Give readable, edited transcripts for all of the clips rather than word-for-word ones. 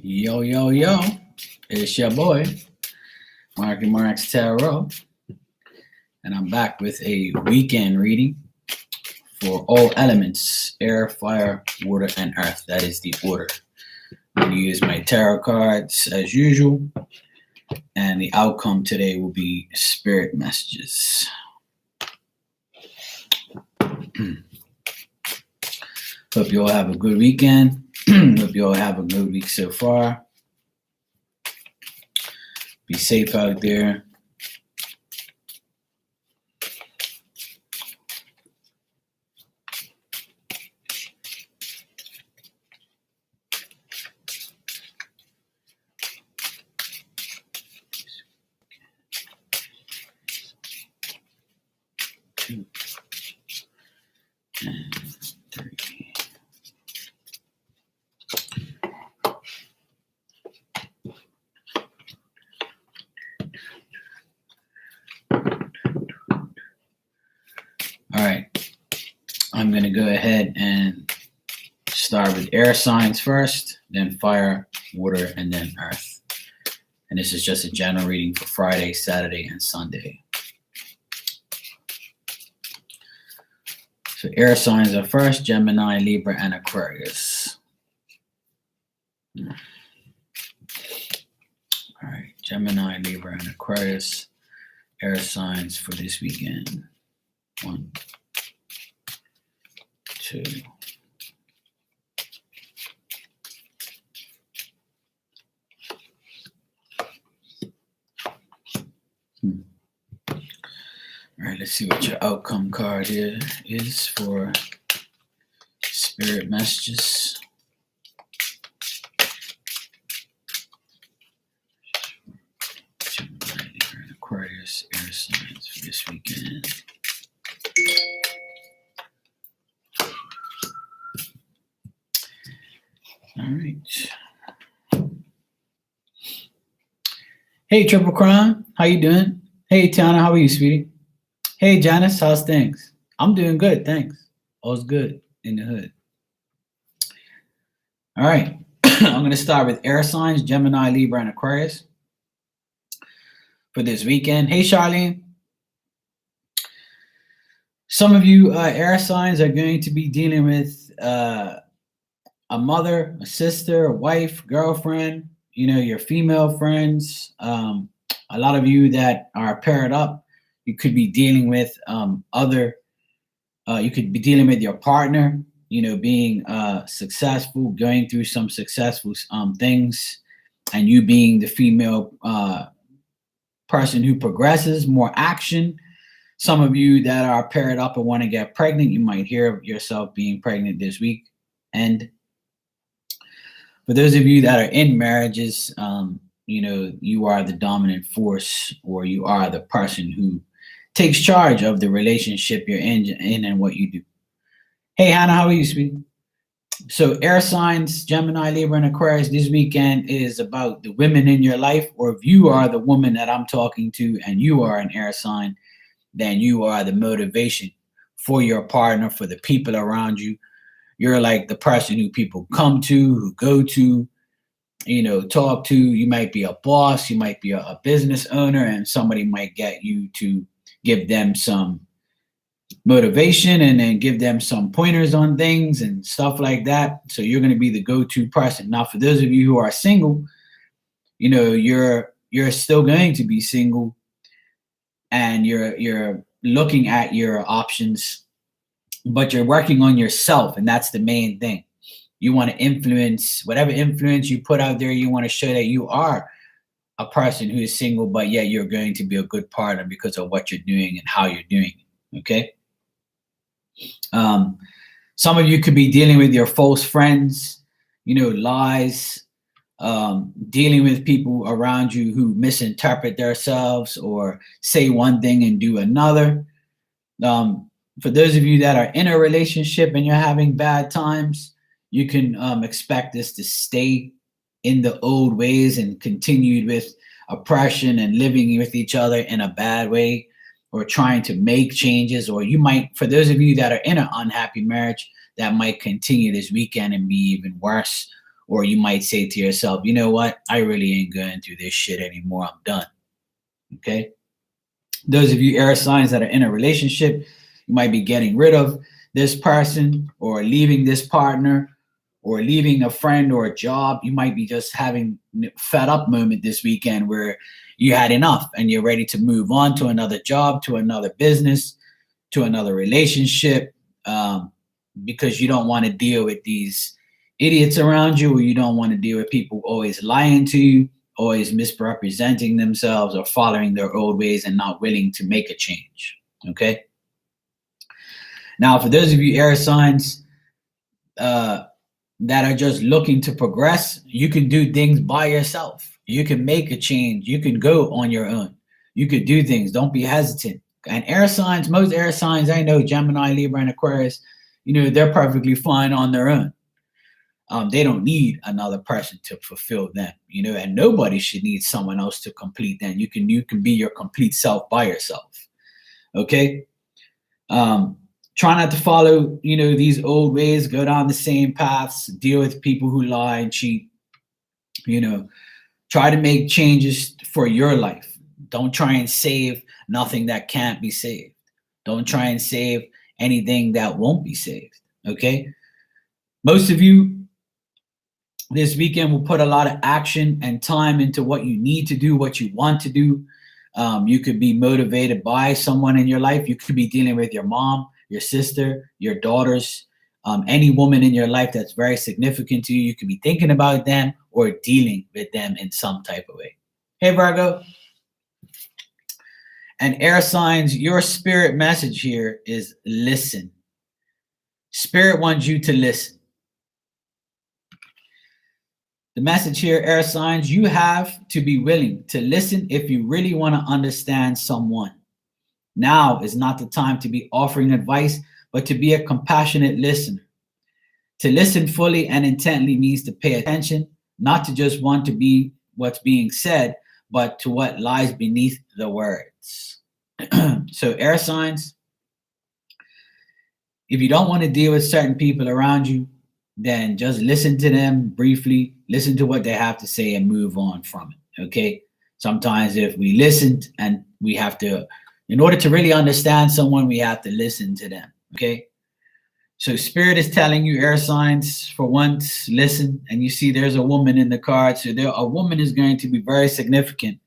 Yo, yo, yo. It's your boy, Marky Marks Tarot, and I'm back with a weekend reading for all elements air, fire, water, and earth. That is the order. I'm going to use my tarot cards as usual, and the outcome today will be spirit messages. Hope you all have a good weekend. Hope you all have a good week so far. Be safe out there. Two and three. All right, I'm going to go ahead and start with air signs first, then fire, water, and then earth. And this is just a general reading for Friday, Saturday, and Sunday. So air signs are first, Gemini, Libra, and Aquarius. All right, Gemini, Libra, and Aquarius, air signs for this weekend. 1, 2. All right, let's see what your outcome card here is for spirit messages. Gemini, Libra, and Aquarius, air signs for this weekend. All right. Hey, Triple Crime, how you doing? Hey, Tiana, how are you, sweetie? Hey, Janice, how's things? I'm doing good, thanks. All's good in the hood. All right, I'm going to start with air signs, Gemini, Libra, and Aquarius for this weekend. Hey, Charlene. Some of you air signs are going to be dealing with a mother, a sister, a wife, girlfriend, your female friends. A lot of you that are paired up, you could be dealing with you could be dealing with your partner, being successful, going through some successful things, and you being the female person who progresses, more action. Some of you that are paired up and want to get pregnant, you might hear of yourself being pregnant this week. And for those of you that are in marriages, you are the dominant force, or you are the person who takes charge of the relationship you're in and what you do. Hey, Hannah, how are you, sweetie? So air signs, Gemini, Libra, and Aquarius this weekend is about the women in your life, or if you are the woman that I'm talking to and you are an air sign, then you are the motivation for your partner, for the people around you. You're like the person who people come to, who go to, talk to. You might be a boss, you might be a business owner, and somebody might get you to give them some motivation and then give them some pointers on things and stuff like that. So you're going to be the go-to person. Now, for those of you who are single, you're still going to be single, and you're looking at your options, but you're working on yourself, and that's the main thing. You want to influence, whatever influence you put out there, you want to show that you are a person who is single, but yet you're going to be a good partner because of what you're doing and how you're doing it, okay? Some of you could be dealing with your false friends, lies, dealing with people around you who misinterpret themselves or say one thing and do another. For those of you that are in a relationship and you're having bad times, you can expect this to stay in the old ways and continued with oppression and living with each other in a bad way, or trying to make changes. Or you might, for those of you that are in an unhappy marriage, that might continue this weekend and be even worse, Or you might say to yourself, you know what? I really ain't going through this shit anymore. I'm done. Okay. Those of you air signs that are in a relationship, you might be getting rid of this person or leaving this partner or leaving a friend or a job. You might be just having a fed up moment this weekend where you had enough and you're ready to move on to another job, to another business, to another relationship, because you don't want to deal with these idiots around you, or you don't want to deal with people always lying to you, always misrepresenting themselves or following their old ways and not willing to make a change. Okay. Now, for those of you air signs that are just looking to progress, you can do things by yourself. You can make a change. You can go on your own. You could do things. Don't be hesitant. And air signs, most air signs I know, Gemini, Libra, and Aquarius, they're perfectly fine on their own. They don't need another person to fulfill them, and nobody should need someone else to complete them. You can be your complete self by yourself. Okay. Try not to follow, these old ways, go down the same paths, deal with people who lie and cheat. Try to make changes for your life. Don't try and save nothing that can't be saved. Don't try and save anything that won't be saved. Okay. Most of you this weekend will put a lot of action and time into what you need to do, what you want to do. You could be motivated by someone in your life. You could be dealing with your mom, your sister, your daughters, any woman in your life that's very significant to you. You could be thinking about them or dealing with them in some type of way. Hey, Virgo. And air signs, your spirit message here is listen. Spirit wants you to listen. The message here, air signs, you have to be willing to listen if you really want to understand someone. Now is not the time to be offering advice, but to be a compassionate listener. To listen fully and intently means to pay attention, not to just want to be what's being said, but to what lies beneath the words. So air signs, if you don't want to deal with certain people around you, then just listen to them briefly, listen to what they have to say and move on from it. Okay. Sometimes if we listen and we have to, in order to really understand someone, we have to listen to them. Okay. So spirit is telling you, air signs, for once, listen. And you see there's a woman in the card. So a woman is going to be very significant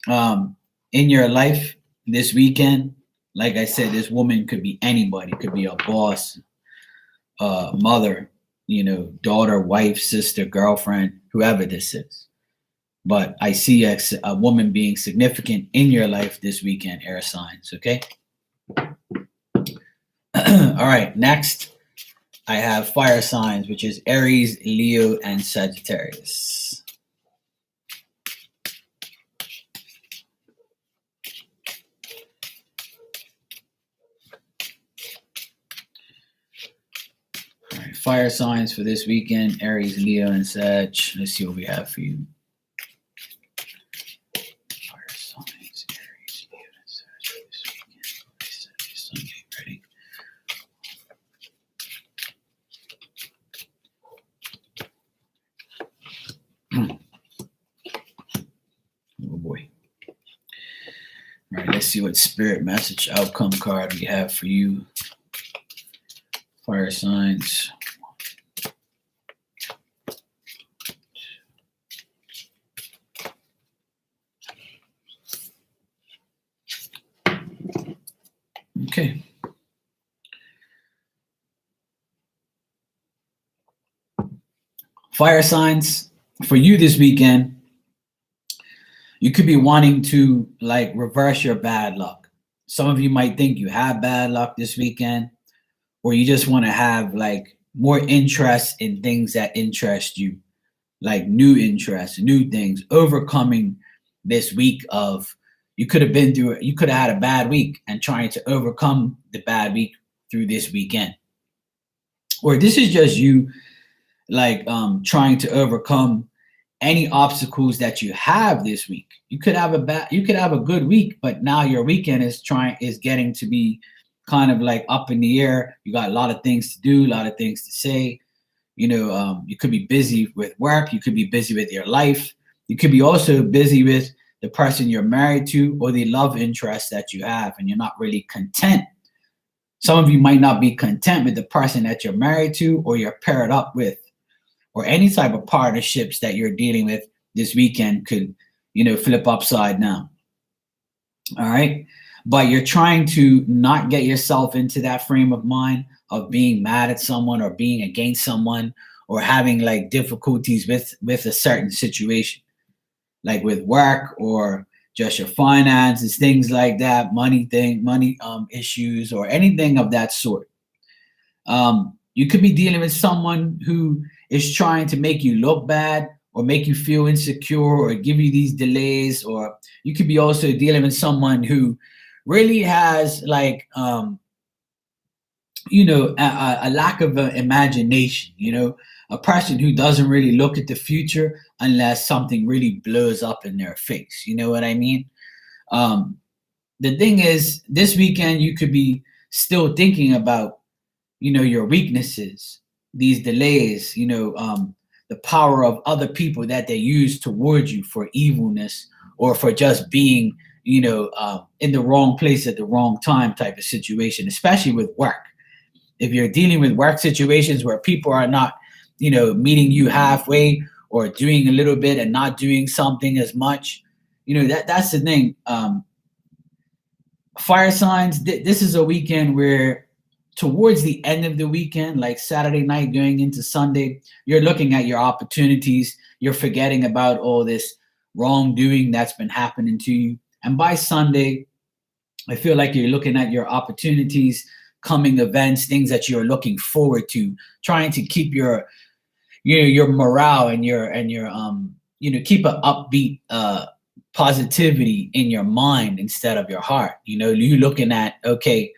in your life this weekend. Like I said, this woman could be anybody. It could be a boss, mother, daughter, wife, sister, girlfriend, whoever this is. But I see a woman being significant in your life this weekend, air signs. Okay. All right. Next, I have fire signs, which is Aries, Leo, and Sagittarius. All right, fire signs for this weekend, Aries, Leo, and Sag. Let's see what we have for you. Fire signs, Aries, Leo, and Sag this weekend. Sunday, ready? Oh boy. All right, let's see what spirit message outcome card we have for you. Fire signs. Okay. Fire signs, for you this weekend, you could be wanting to reverse your bad luck. Some of you might think you have bad luck this weekend, or you just want to have more interest in things that interest you, like new interests, new things, overcoming this week of, you could have had a bad week and trying to overcome the bad week through this weekend. Or this is just you trying to overcome any obstacles that you have this week. You could have a good week, but now your weekend is getting to be kind of up in the air. You got a lot of things to do, a lot of things to say. You could be busy with work. You could be busy with your life. You could be also busy with the person you're married to or the love interest that you have, and you're not really content. Some of you might not be content with the person that you're married to or you're paired up with, or any type of partnerships that you're dealing with this weekend could, flip upside down. All right. But you're trying to not get yourself into that frame of mind of being mad at someone or being against someone or having like difficulties with a certain situation, like with work or just your finances, things like that, money issues or anything of that sort. You could be dealing with someone who is trying to make you look bad or make you feel insecure or give you these delays, or you could be also dealing with someone who really has like a lack of imagination, a person who doesn't really look at the future unless something really blows up in their face. You know what I mean? The thing is, this weekend you could be still thinking about your weaknesses, these delays, the power of other people that they use towards you for evilness or for just being in the wrong place at the wrong time type of situation, especially with work. If you're dealing with work situations where people are not meeting you halfway or doing a little bit and not doing something as much, that's the thing. Fire signs, this is a weekend where towards the end of the weekend, like Saturday night going into Sunday, you're looking at your opportunities. You're forgetting about all this wrongdoing that's been happening to you. And by Sunday, I feel like you're looking at your opportunities, coming events, things that you're looking forward to, trying to keep your morale and your keep an upbeat positivity in your mind instead of your heart. You looking at, okay,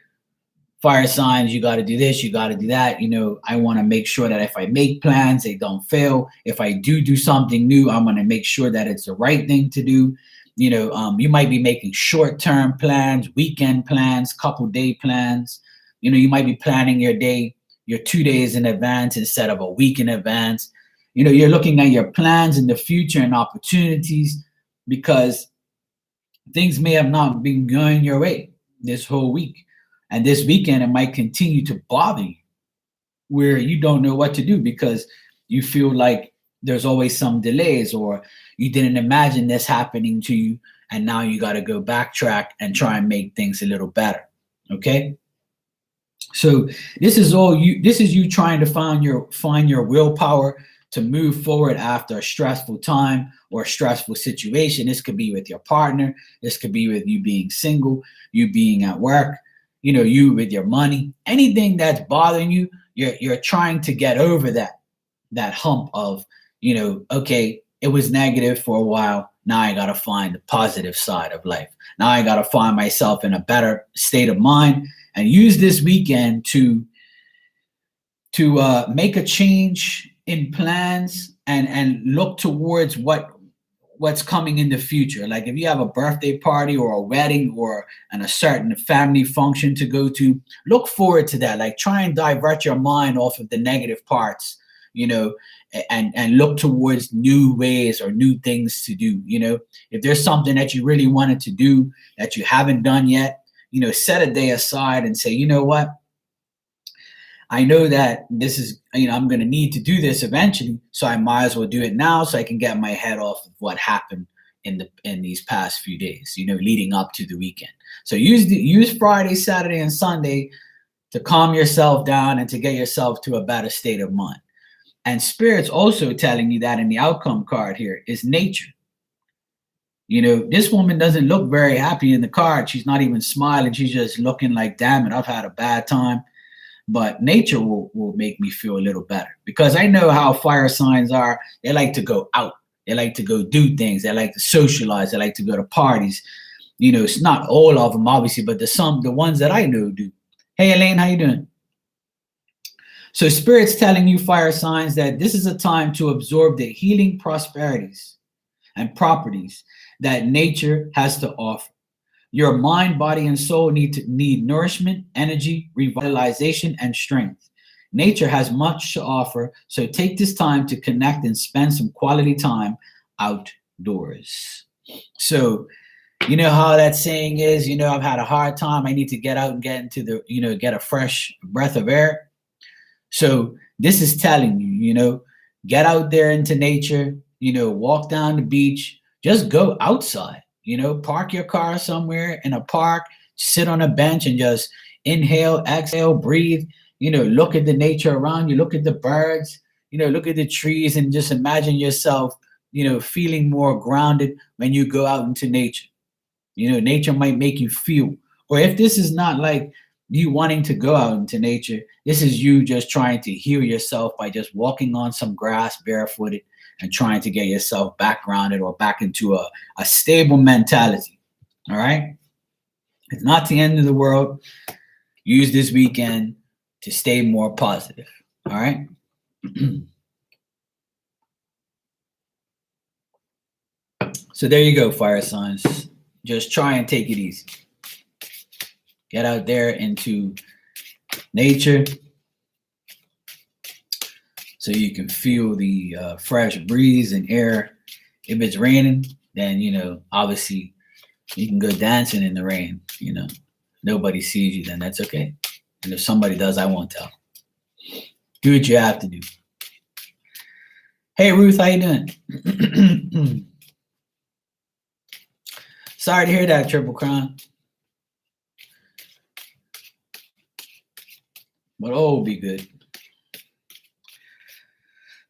fire signs, you got to do this, you got to do that. I want to make sure that if I make plans, they don't fail. If I do something new, I want to make sure that it's the right thing to do. You might be making short-term plans, weekend plans, couple day plans. You might be planning your day, your 2 days in advance instead of a week in advance. You're looking at your plans in the future and opportunities because things may have not been going your way this whole week. And this weekend, it might continue to bother you where you don't know what to do because you feel like there's always some delays or you didn't imagine this happening to you. And now you got to go backtrack and try and make things a little better. Okay. So this is you trying to find your willpower to move forward after a stressful time or a stressful situation. This could be with your partner. This could be with you being single, you being at work, you with your money, anything that's bothering you, you're trying to get over that hump of, okay, it was negative for a while. Now I got to find the positive side of life. Now I got to find myself in a better state of mind and use this weekend to make a change in plans and look towards what's coming in the future. Like if you have a birthday party or a wedding or a certain family function to go to, look forward to that. Like try and divert your mind off of the negative parts, and look towards new ways or new things to do. If there's something that you really wanted to do that you haven't done yet, set a day aside and say, you know what? I know that this is, I'm going to need to do this eventually, so I might as well do it now so I can get my head off of what happened in these past few days, leading up to the weekend. So use Friday, Saturday, and Sunday to calm yourself down and to get yourself to a better state of mind. And Spirit's also telling you that in the outcome card here is nature. This woman doesn't look very happy in the card. She's not even smiling. She's just looking like, damn it, I've had a bad time. But nature will make me feel a little better because I know how fire signs are. They like to go out. They like to go do things. They like to socialize. They like to go to parties. It's not all of them, obviously, but the ones that I know do. Hey, Elaine, how you doing? So Spirit's telling you, fire signs, that this is a time to absorb the healing prosperities and properties that nature has to offer. Your mind, body, and soul need nourishment, energy, revitalization, and strength. Nature has much to offer, so take this time to connect and spend some quality time outdoors. So, you know how that saying is, I've had a hard time. I need to get out and get into get a fresh breath of air. So this is telling you, get out there into nature, walk down the beach, just go outside, park your car somewhere in a park, sit on a bench and just inhale, exhale, breathe, look at the nature around you, look at the birds, look at the trees and just imagine yourself, feeling more grounded when you go out into nature. Nature might make you feel, or if this is not like you wanting to go out into nature, this is you just trying to heal yourself by just walking on some grass barefooted and trying to get yourself back grounded or back into a stable mentality. All right. It's not the end of the world. Use this weekend to stay more positive. All right. So there you go, fire signs. Just try and take it easy. Get out there into nature so you can feel the fresh breeze and air. If it's raining, then, obviously you can go dancing in the rain. Nobody sees you, then that's okay. And if somebody does, I won't tell. Do what you have to do. Hey, Ruth, how you doing? Sorry to hear that, Triple Crown. But all will be good.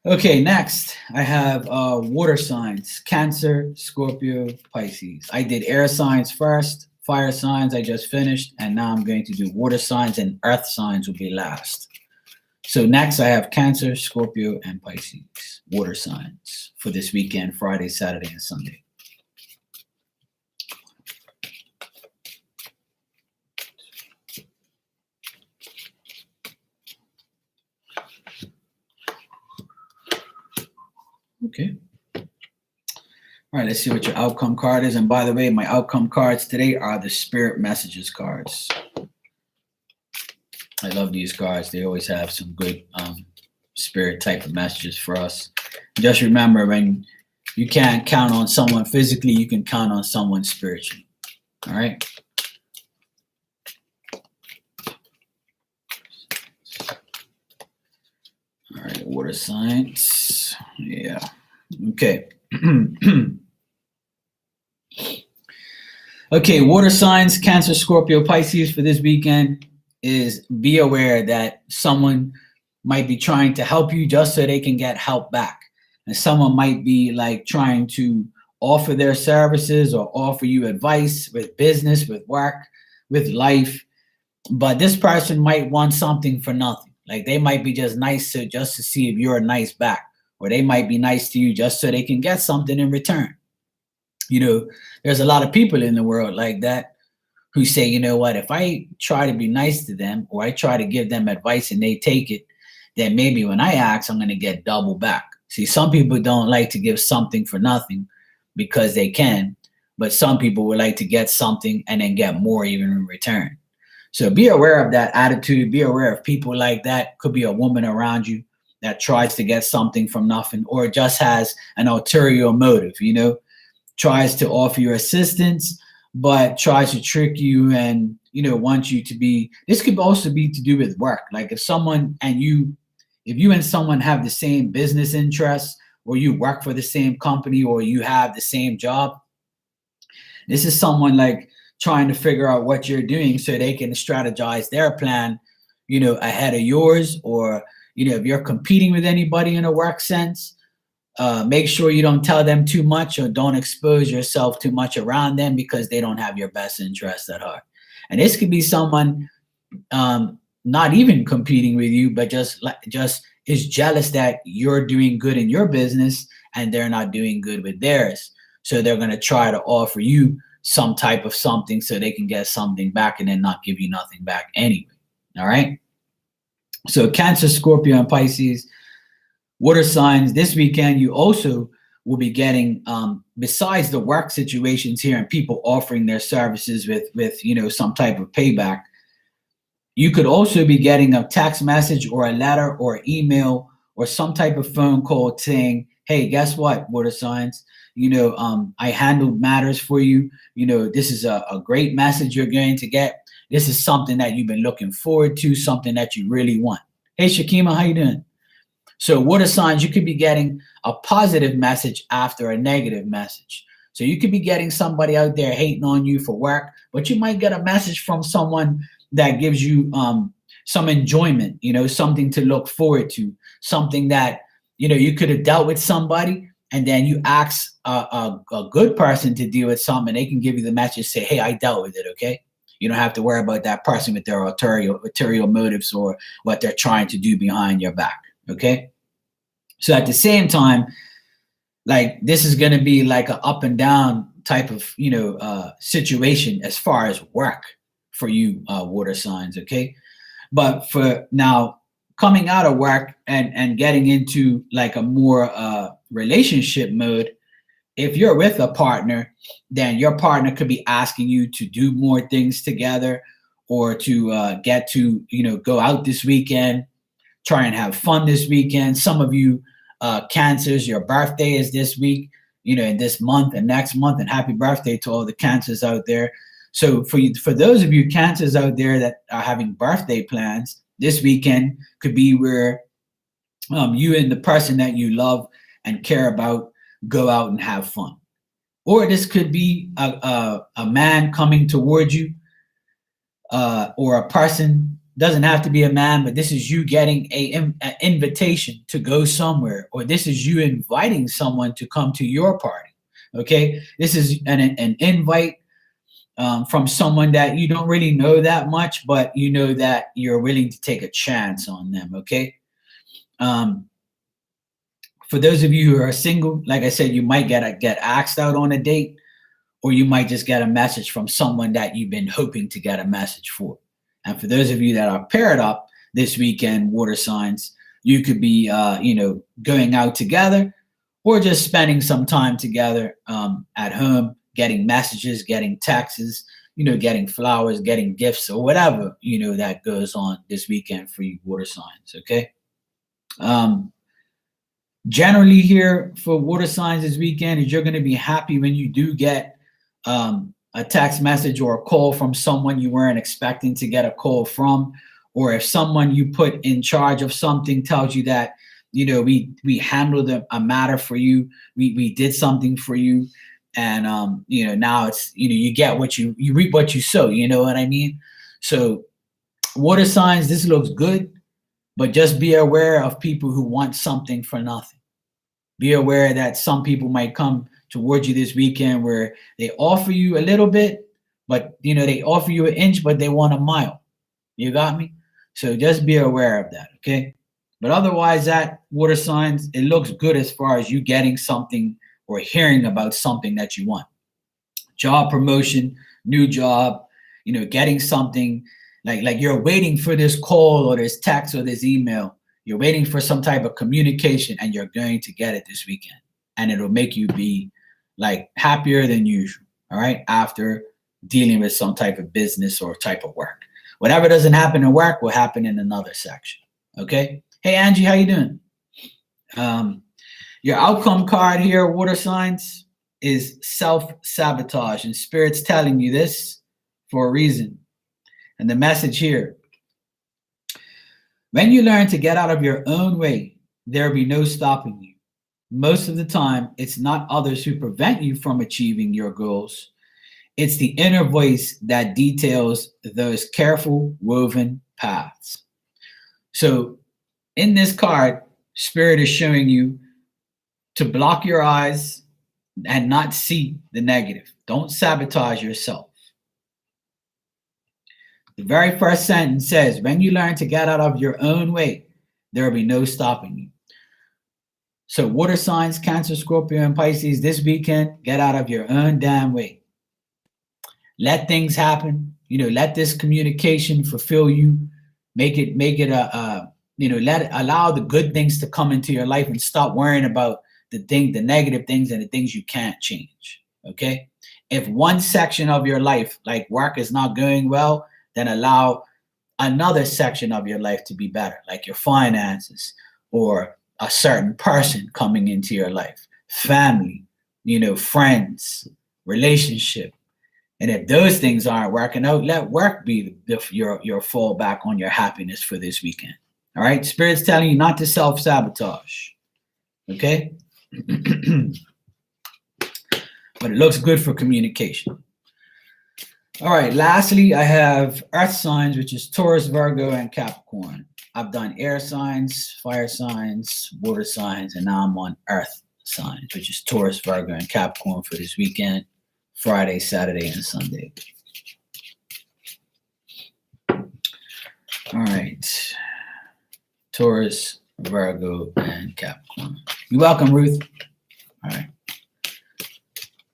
Okay, next I have water signs: Cancer, Scorpio, Pisces. I did air signs first, fire signs I just finished, and now I'm going to do water signs, and earth signs will be last. So next I have Cancer, Scorpio, and Pisces, water signs for this weekend, Friday, Saturday, and Sunday. Okay. All right, let's see what your outcome card is. And by the way, my outcome cards today are the Spirit Messages cards. I love these cards. They always have some good spirit type of messages for us. Just remember, when you can't count on someone physically, you can count on someone spiritually. All right. All right, water signs. Yeah. Okay. Okay, water signs, Cancer, Scorpio, Pisces for this weekend is be aware that someone might be trying to help you just so they can get help back. And someone might be like trying to offer their services or offer you advice with business, with work, with life. But this person might want something for nothing. Like they might be just nice just to see if you're nice back. Or they might be nice to you just so they can get something in return. There's a lot of people in the world like that who say, you know what, if I try to be nice to them or I try to give them advice and they take it, then maybe when I ask, I'm going to get double back. See, some people don't like to give something for nothing because they can, but some people would like to get something and then get more even in return. So be aware of that attitude. Be aware of people like that. Could be a woman around you that tries to get something from nothing or just has an ulterior motive, tries to offer you assistance, but tries to trick you and, wants you to be, this could also be to do with work. Like if you and someone have the same business interests or you work for the same company or you have the same job, this is someone like trying to figure out what you're doing so they can strategize their plan, ahead of yours. Or, if you're competing with anybody in a work sense, make sure you don't tell them too much or don't expose yourself too much around them because they don't have your best interest at heart. And this could be someone not even competing with you, but just is jealous that you're doing good in your business and they're not doing good with theirs. So they're going to try to offer you some type of something so they can get something back and then not give you nothing back anyway. All right. So Cancer, Scorpio, and Pisces, water signs, this weekend, you also will be getting, besides the work situations here and people offering their services with some type of payback, You could also be getting a text message or a letter or email or some type of phone call saying, hey, guess what, water signs? I handled matters for you. This is a great message you're going to get. This is something that you've been looking forward to, something that you really want. Hey, Shakima, how you doing? So water signs, you could be getting a positive message after a negative message. So you could be getting somebody out there hating on you for work, but you might get a message from someone that gives you some enjoyment, something to look forward to, something that, you could have dealt with somebody and then you ask a good person to deal with something and they can give you the message, say, hey, I dealt with it, okay? You don't have to worry about that person with their ulterior motives or what they're trying to do behind your back. Okay. So at the same time, like this is going to be like an up and down type of, situation as far as work for you, water signs. Okay. But for now, coming out of work and getting into like a more relationship mode, if you're with a partner, then your partner could be asking you to do more things together or to get to, go out this weekend, try and have fun this weekend. Some of you Cancers, your birthday is this week, in this month and next month, and happy birthday to all the Cancers out there. So for those of you Cancers out there that are having birthday plans, this weekend could be where you and the person that you love and care about go out and have fun. Or this could be a man coming towards you, or a person. Doesn't have to be a man, but this is you getting an invitation to go somewhere, or this is you inviting someone to come to your party. Okay, this is an invite from someone that you don't really know that much, but you know that you're willing to take a chance on them. Okay. For those of you who are single, like I said, you might get asked out on a date, or you might just get a message from someone that you've been hoping to get a message for. And for those of you that are paired up this weekend, water signs, you could be, going out together or just spending some time together at home, getting messages, getting texts, getting flowers, getting gifts, or whatever, that goes on this weekend for you water signs. Okay. Generally here for water signs this weekend is you're going to be happy when you do get a text message or a call from someone you weren't expecting to get a call from, or if someone you put in charge of something tells you that, we handled a matter for you, we did something for you, and now it's, you get what you reap what you sow, you know what I mean? So water signs, this looks good, but just be aware of people who want something for nothing. Be aware that some people might come towards you this weekend where they offer you a little bit, but they offer you an inch, but they want a mile. You got me? So just be aware of that, okay? But otherwise, that water signs, it looks good as far as you getting something or hearing about something that you want. Job promotion, new job, getting something like you're waiting for this call or this text or this email. You're waiting for some type of communication, and you're going to get it this weekend, and it'll make you be like happier than usual. All right. After dealing with some type of business or type of work, whatever doesn't happen in work will happen in another section. Okay. Hey, Angie, how you doing? Your outcome card here, water signs, is self-sabotage, and Spirit's telling you this for a reason. And the message here: when you learn to get out of your own way, there will be no stopping you. Most of the time, it's not others who prevent you from achieving your goals. It's the inner voice that details those careful woven paths. So in this card, Spirit is showing you to block your eyes and not see the negative. Don't sabotage yourself. The very first sentence says, when you learn to get out of your own way, there will be no stopping you. So water signs, Cancer, Scorpio, and Pisces, this weekend, get out of your own damn way. Let things happen. Let this communication fulfill you. Make it allow the good things to come into your life and stop worrying about the negative things and the things you can't change. Okay. If one section of your life, like work, is not going well, then allow another section of your life to be better, like your finances or a certain person coming into your life, family, friends, relationship. And if those things aren't working out, let work be your fallback on your happiness for this weekend. All right. Spirit's telling you not to self-sabotage. Okay. But it looks good for communication. All right. Lastly, I have earth signs, which is Taurus, Virgo, and Capricorn. I've done air signs, fire signs, water signs, and now I'm on earth signs, which is Taurus, Virgo, and Capricorn for this weekend, Friday, Saturday, and Sunday. All right. Taurus, Virgo, and Capricorn. You're welcome, Ruth. All right.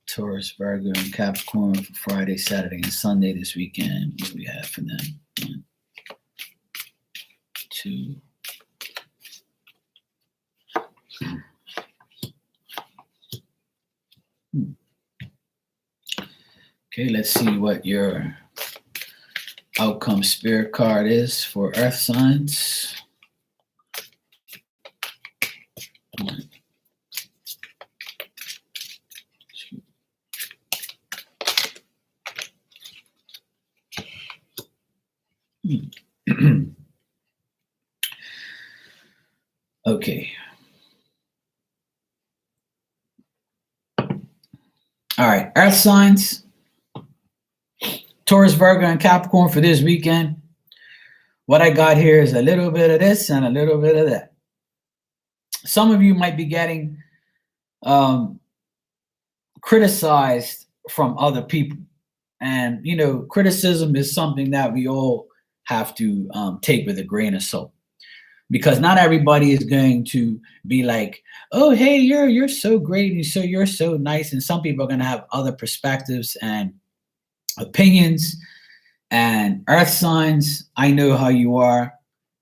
Taurus, Virgo, and Capricorn for Friday, Saturday, and Sunday this weekend. What do we have for them? 1, 2. Okay, let's see what your outcome spirit card is for earth signs. 1, 2. Okay. All right, earth signs, Taurus, Virgo, and Capricorn for this weekend. What I got here is a little bit of this and a little bit of that. Some of you might be getting criticized from other people. And, criticism is something that we all have to take with a grain of salt. Because not everybody is going to be like, oh, hey, you're so great, and you're so nice. And some people are going to have other perspectives and opinions. And earth signs, I know how you are.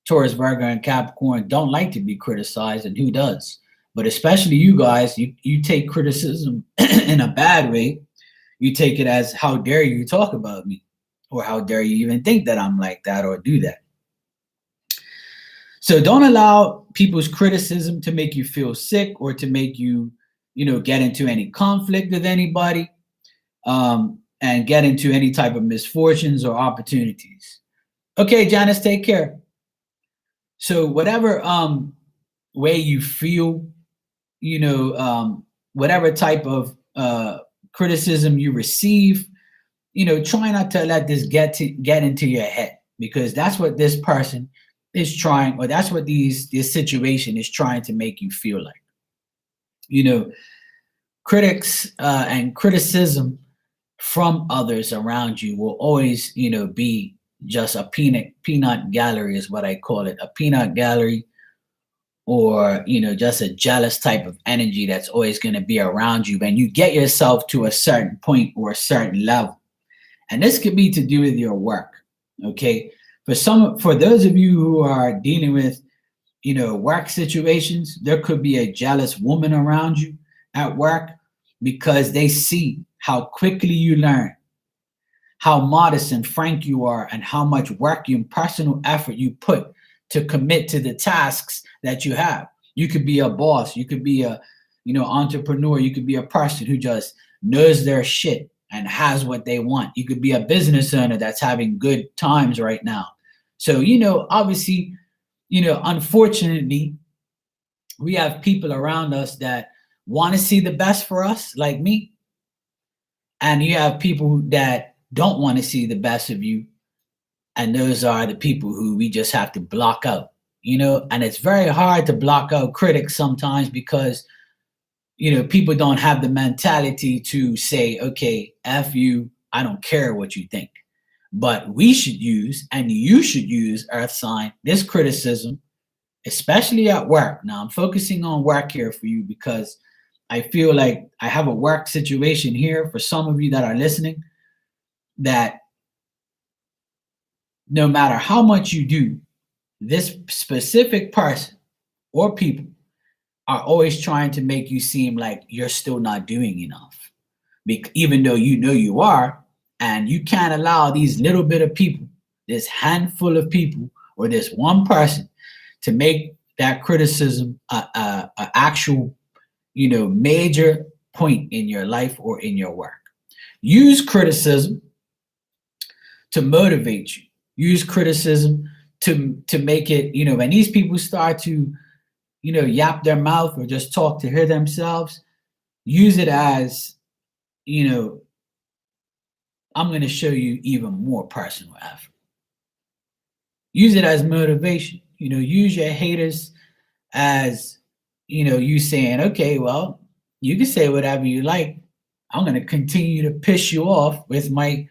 Taurus, Virgo, and Capricorn don't like to be criticized, and who does? But especially you guys, you take criticism in a bad way. You take it as, how dare you talk about me? Or how dare you even think that I'm like that or do that? So don't allow people's criticism to make you feel sick or to make you, get into any conflict with anybody and get into any type of misfortunes or opportunities. Okay, Janice, take care. So whatever way you feel, whatever type of criticism you receive, try not to let this get into your head, because that's what this person is trying, or that's what this situation is trying to make you feel like. Critics and criticism from others around you will always, be just a peanut gallery is what I call it, a peanut gallery, or, just a jealous type of energy that's always going to be around you when you get yourself to a certain point or a certain level. And this could be to do with your work. Okay. For those of you who are dealing with, work situations, there could be a jealous woman around you at work because they see how quickly you learn, how modest and frank you are, and how much work and personal effort you put to commit to the tasks that you have. You could be a boss, you could be a, entrepreneur, you could be a person who just knows their shit and has what they want. You could be a business owner that's having good times right now. So, obviously, unfortunately, we have people around us that want to see the best for us, like me. And you have people that don't want to see the best of you. And those are the people who we just have to block out, and it's very hard to block out critics sometimes because, people don't have the mentality to say, okay, F you, I don't care what you think. But we should use, and you should use, earth sign, this criticism, especially at work. Now I'm focusing on work here for you because I feel like I have a work situation here for some of you that are listening, that no matter how much you do, this specific person or people are always trying to make you seem like you're still not doing enough, even though you are. And you can't allow these little bit of people, this handful of people or this one person to make that criticism a actual, major point in your life or in your work. Use criticism to motivate you. Use criticism to make it, when these people start to, yap their mouth or just talk to hear themselves, use it as, I'm going to show you even more personal effort. Use it as motivation. Use your haters as, you saying, okay, well, you can say whatever you like. I'm going to continue to piss you off with my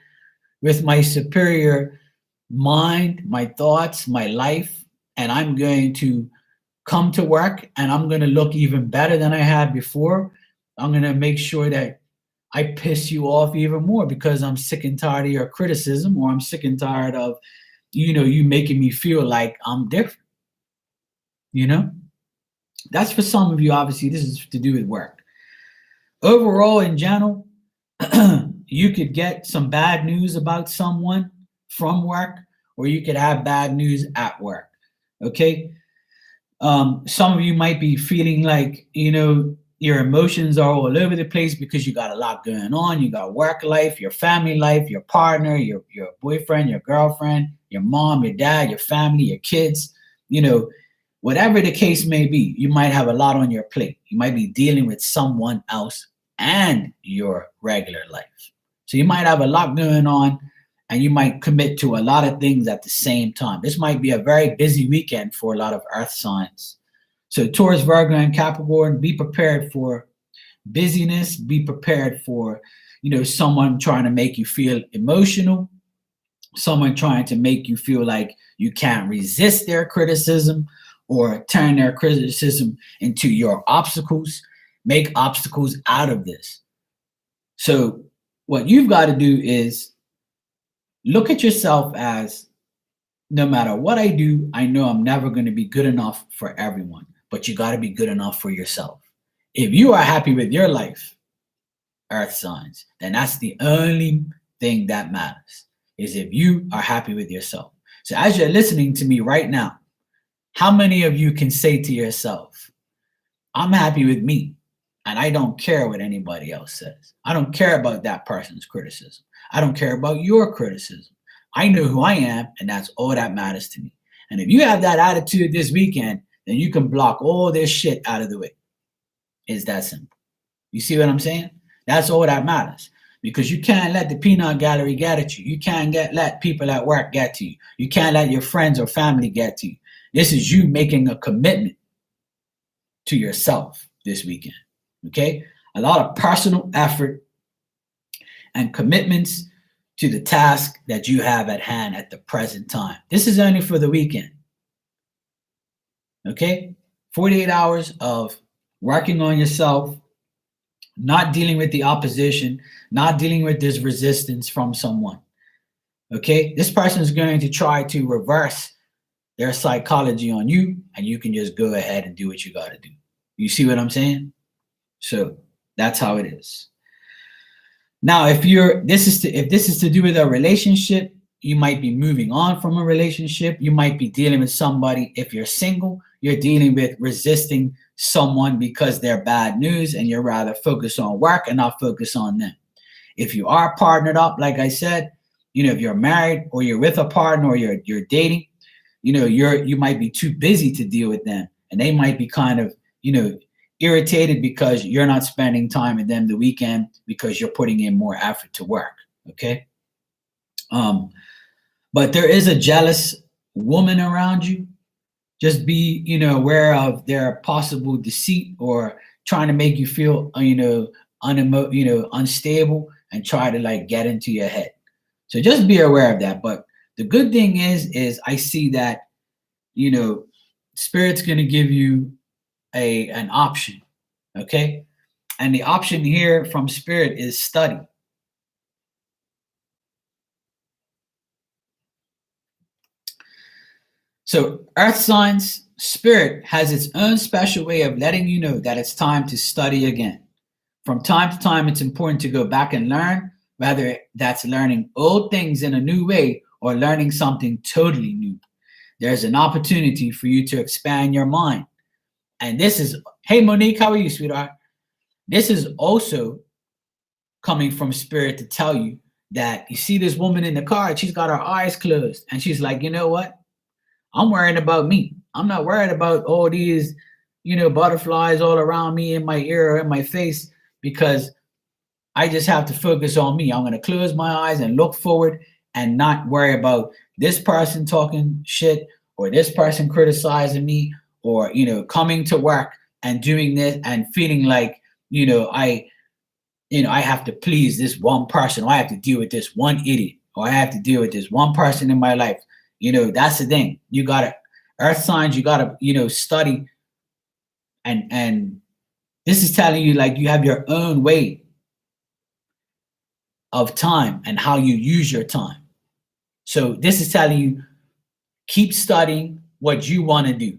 superior mind, my thoughts, my life, and I'm going to come to work and I'm going to look even better than I had before. I'm going to make sure that I piss you off even more because I'm sick and tired of your criticism, or I'm sick and tired of, you making me feel like I'm different. That's for some of you. Obviously, this is to do with work. Overall, in general, you could get some bad news about someone from work, or you could have bad news at work. Okay. Some of you might be feeling like, your emotions are all over the place because you got a lot going on. You got work life, your family life, your partner, your boyfriend, your girlfriend, your mom, your dad, your family, your kids, whatever the case may be. You might have a lot on your plate. You might be dealing with someone else and your regular life. So you might have a lot going on, and you might commit to a lot of things at the same time. This might be a very busy weekend for a lot of earth signs. So Taurus, Virgo, and Capricorn, be prepared for busyness. Be prepared for, someone trying to make you feel emotional, someone trying to make you feel like you can't resist their criticism or turn their criticism into your obstacles. Make obstacles out of this. So what you've got to do is look at yourself as, no matter what I do, I know I'm never going to be good enough for everyone, but you got to be good enough for yourself. If you are happy with your life, earth signs, then that's the only thing that matters, is if you are happy with yourself. So as you're listening to me right now, how many of you can say to yourself, I'm happy with me, and I don't care what anybody else says. I don't care about that person's criticism. I don't care about your criticism. I know who I am, and that's all that matters to me. And if you have that attitude this weekend, then you can block all this shit out of the way. It's that simple. You see what I'm saying? That's all that matters. Because you can't let the peanut gallery get at you. You can't let people at work get to you. You can't let your friends or family get to you. This is you making a commitment to yourself this weekend. Okay? A lot of personal effort and commitments to the task that you have at hand at the present time. This is only for the weekend. Okay? 48 hours of working on yourself, not dealing with the opposition, not dealing with this resistance from someone. Okay? This person is going to try to reverse their psychology on you, and you can just go ahead and do what you got to do. You see what I'm saying? So that's how it is. Now, if this is to do with a relationship, you might be moving on from a relationship. You might be dealing with somebody. If you're single, you're dealing with resisting someone because they're bad news, and you're rather focused on work and not focus on them. If you are partnered up, like I said, if you're married or you're with a partner or you're dating, you might be too busy to deal with them, and they might be kind of, irritated because you're not spending time with them the weekend because you're putting in more effort to work. Okay. But there is a jealous woman around you. Just be, aware of their possible deceit or trying to make you feel, unstable and try to like get into your head. So just be aware of that. But the good thing is I see that, Spirit's going to give you an option. Okay. And the option here from Spirit is study. So earth signs, Spirit has its own special way of letting you know that it's time to study again. From time to time, it's important to go back and learn, whether that's learning old things in a new way or learning something totally new. There's an opportunity for you to expand your mind. And this is, hey, Monique, how are you, sweetheart? This is also coming from spirit to tell you that you see this woman in the car, she's got her eyes closed, and she's like, you know what? I'm worrying about me. I'm not worried about all these, butterflies all around me in my ear or in my face, because I just have to focus on me. I'm going to close my eyes and look forward and not worry about this person talking shit or this person criticizing me or, coming to work and doing this and feeling like, I have to please this one person, or I have to deal with this one idiot, or I have to deal with this one person in my life. That's the thing. You gotta earth signs, you gotta, study. And this is telling you like you have your own way of time and how you use your time. So this is telling you, keep studying what you want to do.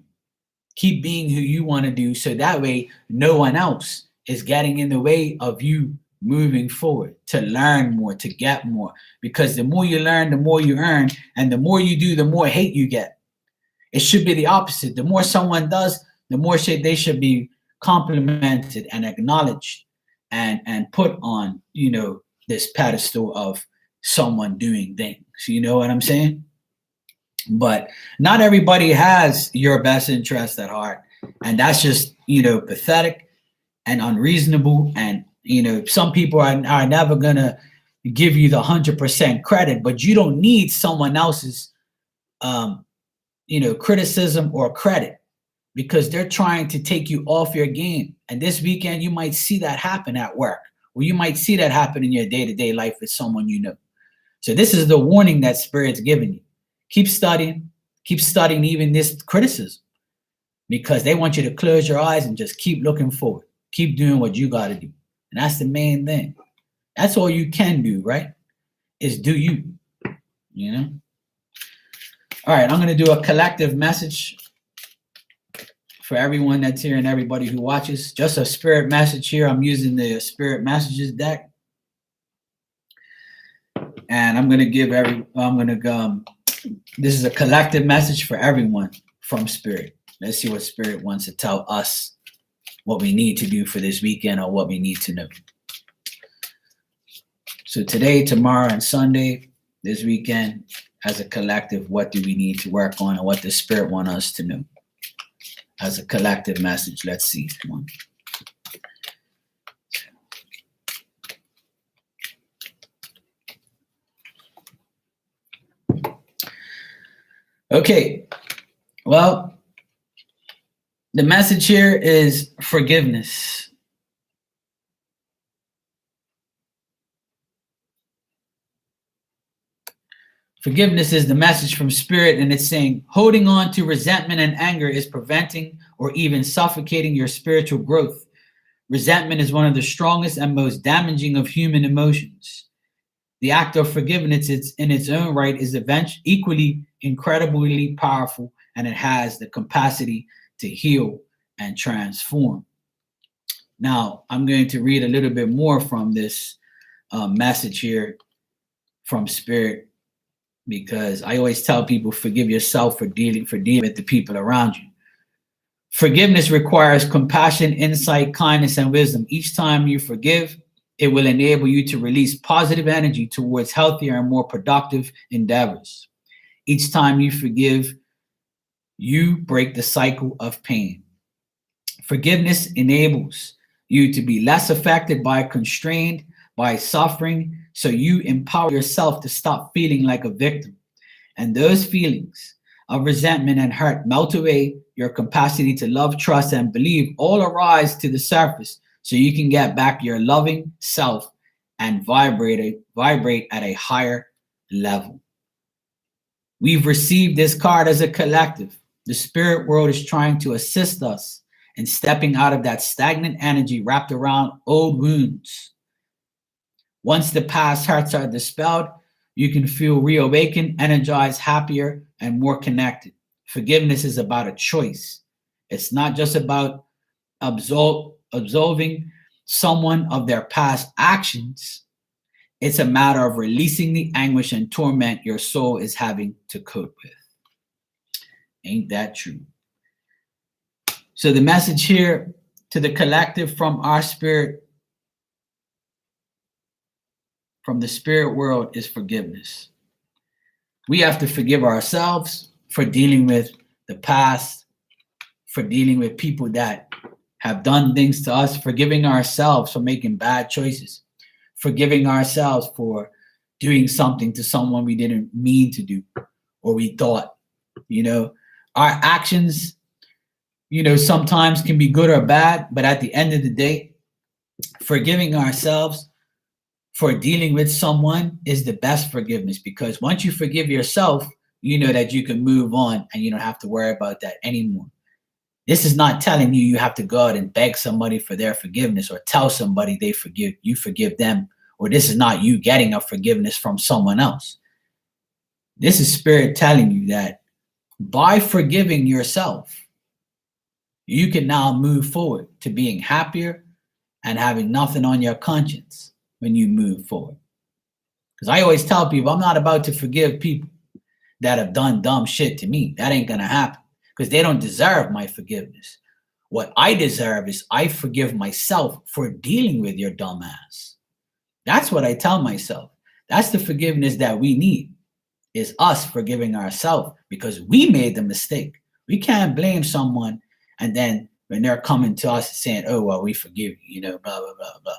Keep being who you want to do. So that way, no one else is getting in the way of you moving forward to learn more, to get more. Because the more you learn, the more you earn. And the more you do, the more hate you get. It should be the opposite. The more someone does, the more they should be complimented and acknowledged and put on, this pedestal of someone doing things. You know what I'm saying? But not everybody has your best interest at heart. And that's just, pathetic and unreasonable. And, some people are never going to give you the 100% credit, but you don't need someone else's, criticism or credit, because they're trying to take you off your game. And this weekend, you might see that happen at work, or you might see that happen in your day-to-day life with someone you know. So this is the warning that Spirit's giving you. Keep studying even this criticism, because they want you to close your eyes and just keep looking forward. Keep doing what you got to do. And that's the main thing. That's all you can do, right? Is do you, All right, I'm going to do a collective message for everyone that's here and everybody who watches. Just a spirit message here. I'm using the Spirit Messages deck. And I'm going to give this is a collective message for everyone from Spirit. Let's see what Spirit wants to tell us, what we need to do for this weekend or what we need to know. So today, tomorrow, and Sunday, this weekend, as a collective, what do we need to work on and what does Spirit want us to know? As a collective message, let's see. Come on. Okay, well, the message here is forgiveness. Forgiveness is the message from Spirit, and it's saying holding on to resentment and anger is preventing or even suffocating your spiritual growth. Resentment is one of the strongest and most damaging of human emotions. The act of forgiveness in its own right is equally incredibly powerful, and it has the capacity to heal and transform. Now, I'm going to read a little bit more from this message here from Spirit, because I always tell people, forgive yourself for dealing with the people around you. Forgiveness requires compassion, insight, kindness, and wisdom. Each time you forgive, it will enable you to release positive energy towards healthier and more productive endeavors. Each time you forgive, you break the cycle of pain. Forgiveness enables you to be less affected by constrained by suffering, so you empower yourself to stop feeling like a victim. And those feelings of resentment and hurt melt away. Your capacity to love, trust, and believe all arise to the surface, so you can get back your loving self and vibrate at a higher level. We've received this card as a collective. The spirit world is trying to assist us in stepping out of that stagnant energy wrapped around old wounds. Once the past hurts are dispelled, you can feel reawakened, energized, happier, and more connected. Forgiveness is about a choice. It's not just about absolving someone of their past actions. It's a matter of releasing the anguish and torment your soul is having to cope with. Ain't that true? So the message here to the collective from our spirit, from the spirit world, is forgiveness. We have to forgive ourselves for dealing with the past, for dealing with people that have done things to us, forgiving ourselves for making bad choices, forgiving ourselves for doing something to someone we didn't mean to do or we thought. Our actions, sometimes can be good or bad, but at the end of the day, forgiving ourselves for dealing with someone is the best forgiveness, because once you forgive yourself, you know that you can move on and you don't have to worry about that anymore. This is not telling you have to go out and beg somebody for their forgiveness or tell somebody you forgive them, or this is not you getting a forgiveness from someone else. This is spirit telling you that by forgiving yourself, you can now move forward to being happier and having nothing on your conscience when you move forward. Because I always tell people, I'm not about to forgive people that have done dumb shit to me. That ain't going to happen, because they don't deserve my forgiveness. What I deserve is I forgive myself for dealing with your dumb ass. That's what I tell myself. That's the forgiveness that we need, is us forgiving ourselves, because we made the mistake. We can't blame someone and then when they're coming to us saying, oh, well, we forgive you, blah, blah, blah, blah.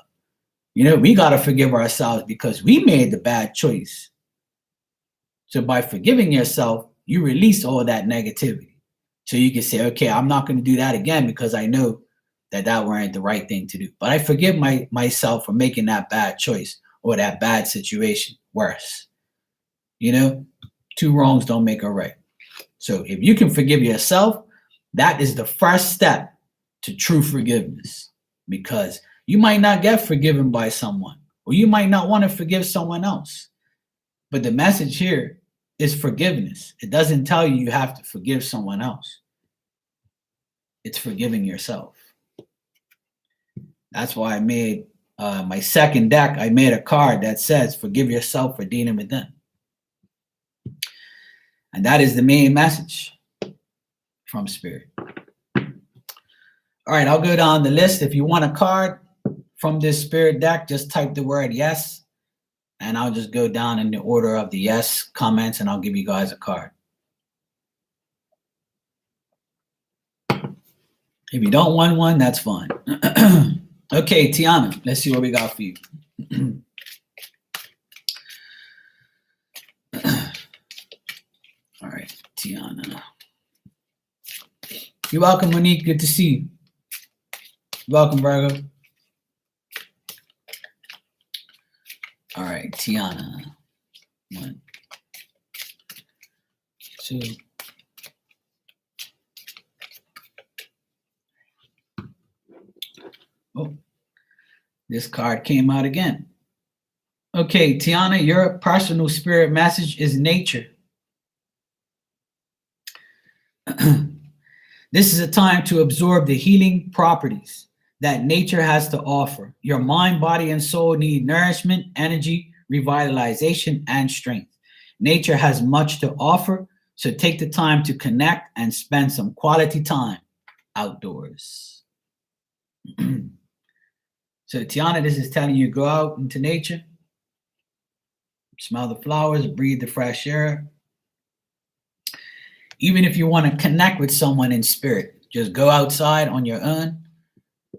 We got to forgive ourselves because we made the bad choice. So by forgiving yourself, you release all that negativity. So you can say, okay, I'm not going to do that again because I know that weren't the right thing to do. But I forgive myself for making that bad choice or that bad situation worse. Two wrongs don't make a right. So if you can forgive yourself, that is the first step to true forgiveness, because you might not get forgiven by someone, or you might not want to forgive someone else. But the message here is forgiveness. It doesn't tell you have to forgive someone else. It's forgiving yourself. That's why I made my second deck, I made a card that says, forgive yourself for dealing with them. And that is the main message from Spirit. All right, I'll go down the list. If you want a card from this Spirit deck, just type the word yes, and I'll just go down in the order of the yes comments, and I'll give you guys a card. If you don't want one, that's fine. Okay, Tiana, let's see what we got for you. All right, Tiana. You're welcome, Monique. Good to see you. Welcome, Virgo. All right, Tiana. 1, 2. Oh, this card came out again. Okay, Tiana, your personal spirit message is nature. This is a time to absorb the healing properties that nature has to offer. Your mind, body, and soul need nourishment, energy, revitalization, and strength. Nature has much to offer, so take the time to connect and spend some quality time outdoors. So Tiana, this is telling you, go out into nature, smell the flowers, breathe the fresh air. Even if you want to connect with someone in spirit, just go outside on your own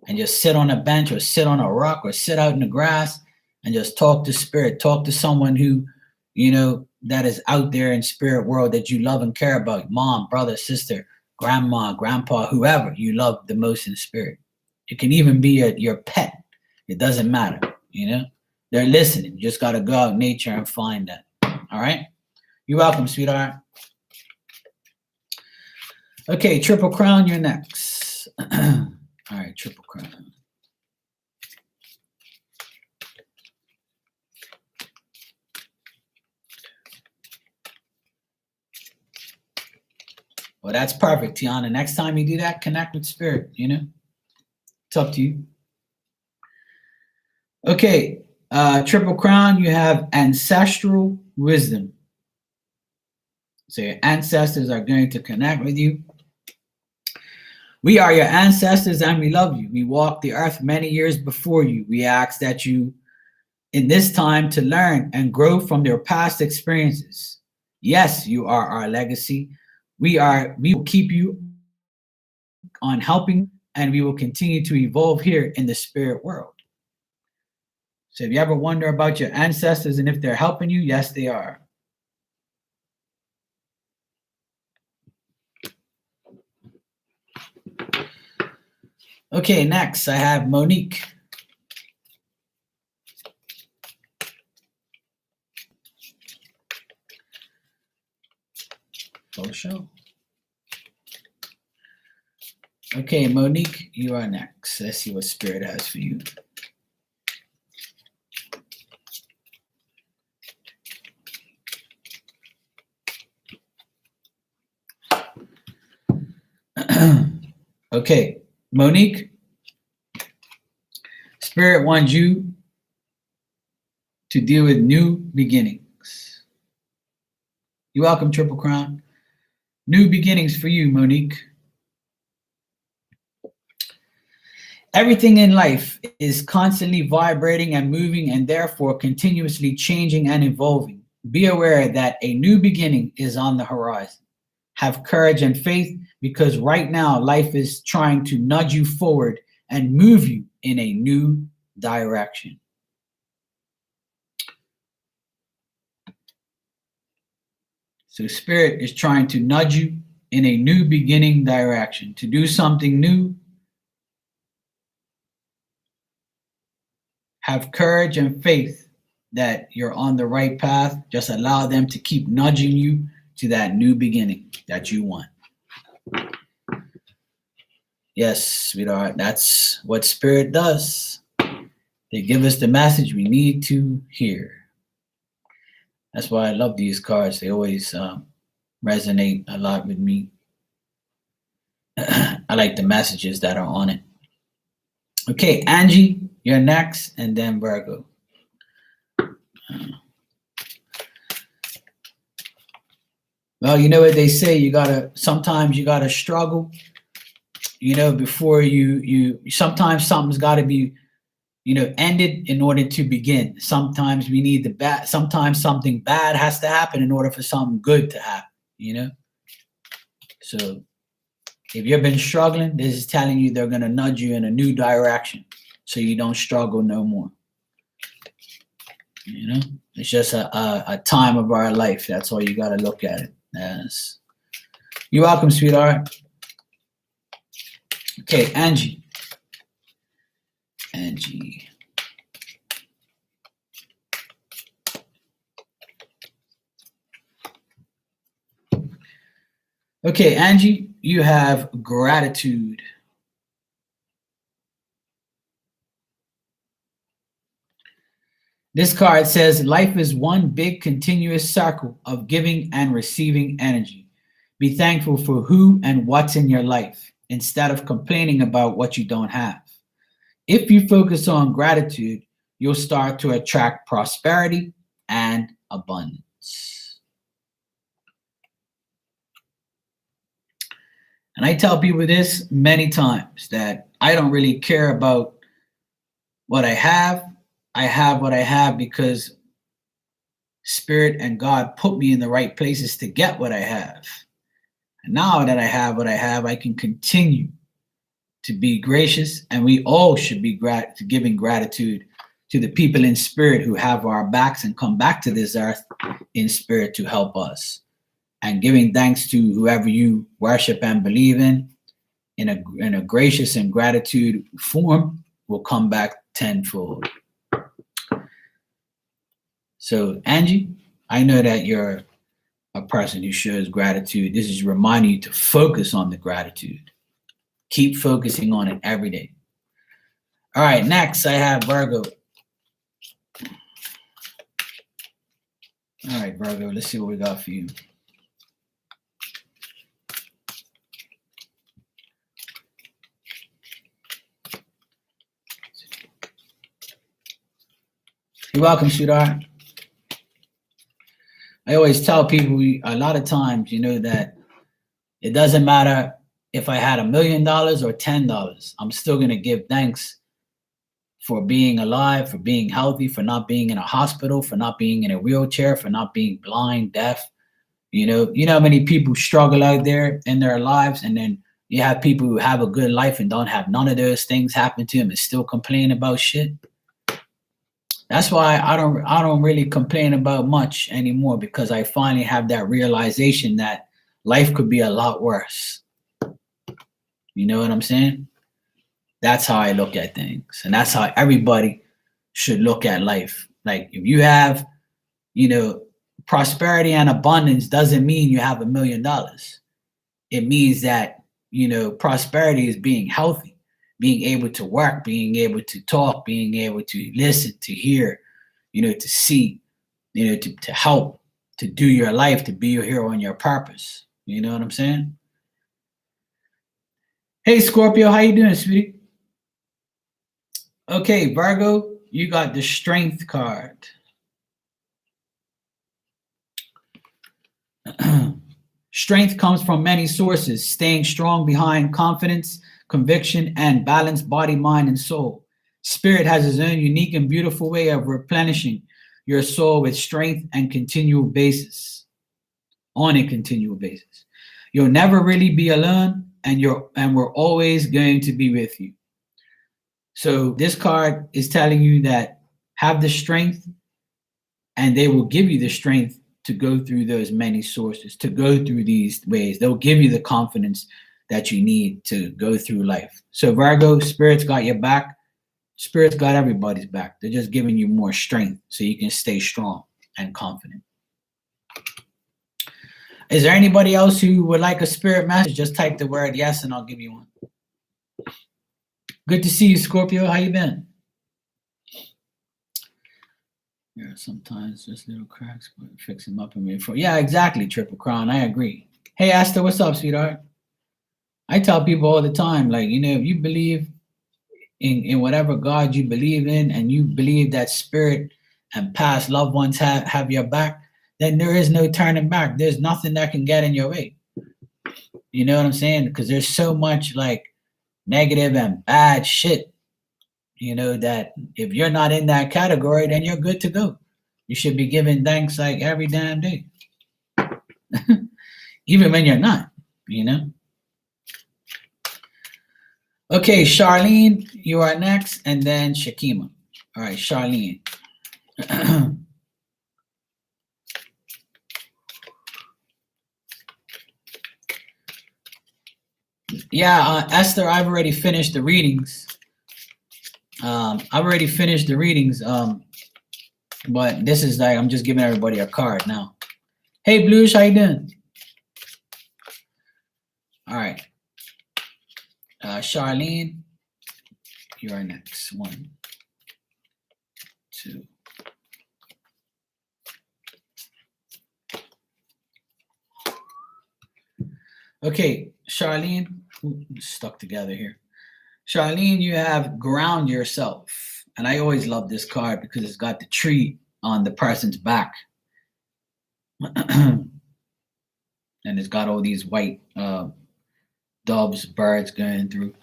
and just sit on a bench or sit on a rock or sit out in the grass and just talk to spirit. Talk to someone who, that is out there in spirit world that you love and care about. Mom, brother, sister, grandma, grandpa, whoever you love the most in spirit. It can even be your pet. It doesn't matter, They're listening. You just got to go out in nature and find that. All right? You're welcome, sweetheart. Okay, Triple Crown, you're next. All right, Triple Crown. Well, that's perfect, Tiana. Next time you do that, connect with spirit, It's up to you. Okay, Triple Crown, you have ancestral wisdom. So your ancestors are going to connect with you. We are your ancestors and we love you. We walked the earth many years before you. We ask that you, in this time, to learn and grow from your past experiences. Yes, you are our legacy. We will keep you on helping, and we will continue to evolve here in the spirit world. So if you ever wonder about your ancestors and if they're helping you, yes, they are. Okay, next I have Monique. Full show. Okay, Monique, you are next. Let's see what Spirit has for you. Okay, Monique, Spirit wants you to deal with new beginnings. You're welcome, Triple Crown. New beginnings for you, Monique. Everything in life is constantly vibrating and moving and therefore continuously changing and evolving. Be aware that a new beginning is on the horizon. Have courage and faith because right now life is trying to nudge you forward and move you in a new direction. So Spirit is trying to nudge you in a new beginning direction, to do something new. Have courage and faith that you're on the right path. Just allow them to keep nudging you to that new beginning that you want. Yes, sweetheart, that's what Spirit does. They give us the message we need to hear. That's why I love these cards. They always resonate a lot with me. I like the messages that are on it. Okay, Angie, you're next, and then Virgo. Well, you know what they say, sometimes you gotta struggle, before sometimes something's gotta be, ended in order to begin. Sometimes we need sometimes something bad has to happen in order for something good to happen, So if you've been struggling, this is telling you they're gonna nudge you in a new direction so you don't struggle no more. It's just a time of our life. That's all you gotta look at it as. You're welcome, sweetheart. Okay, Angie. Okay, Angie, you have gratitude. This card says life is one big continuous circle of giving and receiving energy. Be thankful for who and what's in your life instead of complaining about what you don't have. If you focus on gratitude, you'll start to attract prosperity and abundance. And I tell people this many times, that I don't really care about what I have. I have what I have because Spirit and God put me in the right places to get what I have. And now that I have what I have, I can continue to be gracious, and we all should be giving gratitude to the people in spirit who have our backs and come back to this earth in spirit to help us. And giving thanks to whoever you worship and believe in a gracious and gratitude form will come back tenfold. So, Angie, I know that you're a person who shows gratitude. This is reminding you to focus on the gratitude. Keep focusing on it every day. All right, next I have Virgo. All right, Virgo, let's see what we got for you. You're welcome, sweetheart. I always tell people a lot of times, that it doesn't matter if I had $1 million or $10. I'm still going to give thanks for being alive, for being healthy, for not being in a hospital, for not being in a wheelchair, for not being blind, deaf. You know how many people struggle out there in their lives, and then you have people who have a good life and don't have none of those things happen to them and still complain about shit. That's why I don't really complain about much anymore, because I finally have that realization that life could be a lot worse. You know what I'm saying? That's how I look at things, and that's how everybody should look at life. Like, if you have, prosperity and abundance, doesn't mean you have $1 million. It means that, prosperity is being healthy, being able to work, being able to talk, being able to listen, to hear, to see, to help, to do your life, to be your hero and your purpose. You know what I'm saying? Hey, Scorpio, how you doing, sweetie? Okay, Virgo, you got the Strength card. Strength comes from many sources, staying strong behind confidence, conviction, and balanced body, mind, and soul. Spirit has its own unique and beautiful way of replenishing your soul with strength and continual basis, on a continual basis. You'll never really be alone, and we're always going to be with you. So this card is telling you that have the strength, and they will give you the strength to go through those many sources, to go through these ways. They'll give you the confidence that you need to go through life. So Virgo, Spirit's got your back. Spirit's got everybody's back. They're just giving you more strength so you can stay strong and confident. Is there anybody else who would like a spirit message? Just type the word yes and I'll give you one. Good to see you, Scorpio. How you been? Yeah, sometimes just little cracks, but fix them up and move forward. Yeah, exactly, Triple Crown. I agree. Hey, Asta, what's up, sweetheart? I tell people all the time, like, if you believe in whatever God you believe in, and you believe that spirit and past loved ones have your back, then there is no turning back. There's nothing that can get in your way. You know what I'm saying? Because there's so much like negative and bad shit, that if you're not in that category, then you're good to go. You should be giving thanks like every damn day. Even when you're not, Okay, Charlene, you are next, and then Shakima. All right, Charlene. Yeah, Esther, I've already finished the readings. But this is like, I'm just giving everybody a card now. Hey, Blues, how you doing? All right. Charlene, you are next. 1, 2. Okay, Charlene, stuck together here. Charlene, you have ground yourself. And I always love this card because it's got the tree on the person's back. And it's got all these white doves, birds going through.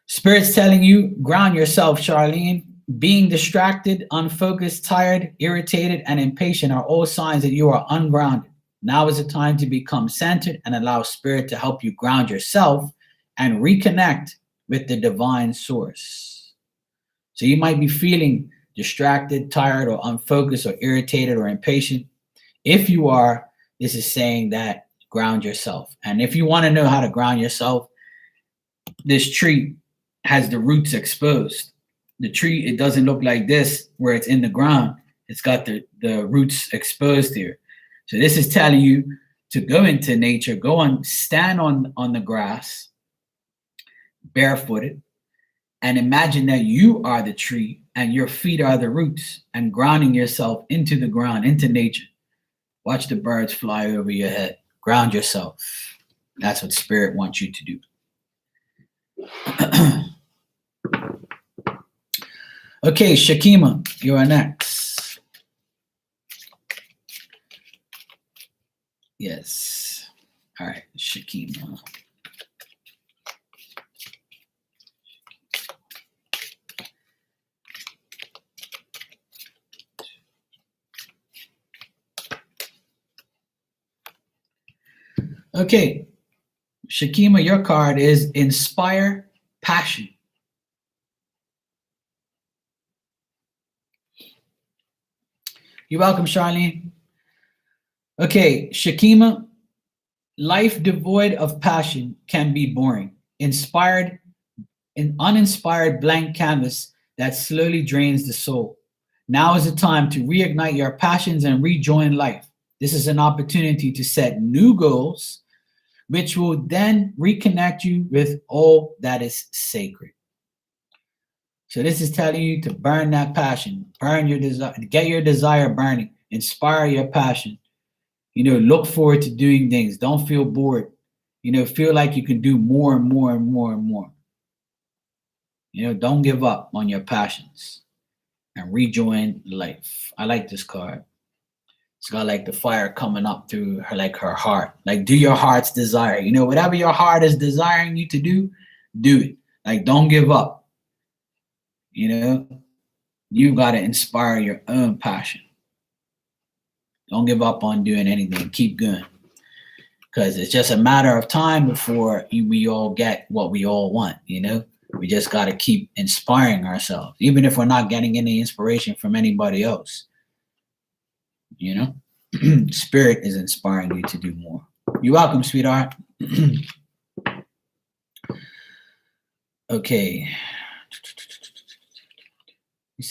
Spirit's telling you, ground yourself, Charlene. Being distracted, unfocused, tired, irritated, and impatient are all signs that you are ungrounded. Now is the time to become centered and allow Spirit to help you ground yourself and reconnect with the divine source. So you might be feeling distracted, tired, or unfocused, or irritated, or impatient. If you are, this is saying that ground yourself. And if you want to know how to ground yourself, this tree has the roots exposed. The tree, it doesn't look like this where it's in the ground. It's got the roots exposed here. So this is telling you to go into nature, stand on the grass, barefooted, and imagine that you are the tree and your feet are the roots, and grounding yourself into the ground, into nature. Watch the birds fly over your head. Ground yourself. That's what Spirit wants you to do. Okay, Shakima, you are next. Yes. All right, Shakima. Okay, Shakima, your card is Inspire Passion. You're welcome, Charlene. Okay, Shakima, life devoid of passion can be boring. Inspired, an uninspired blank canvas that slowly drains the soul. Now is the time to reignite your passions and rejoin life. This is an opportunity to set new goals, which will then reconnect you with all that is sacred. So this is telling you to burn that passion, burn your desire, get your desire burning, inspire your passion. Look forward to doing things. Don't feel bored. Feel like you can do more and more and more and more. Don't give up on your passions and rejoin life. I like this card. It's got like the fire coming up through her, like her heart. Like, do your heart's desire. Whatever your heart is desiring you to do it. Like, don't give up. You got to inspire your own passion. Don't give up on doing anything. Keep going. Because it's just a matter of time before we all get what we all want. We just got to keep inspiring ourselves, even if we're not getting any inspiration from anybody else. Spirit is inspiring you to do more. You're welcome, sweetheart. Okay.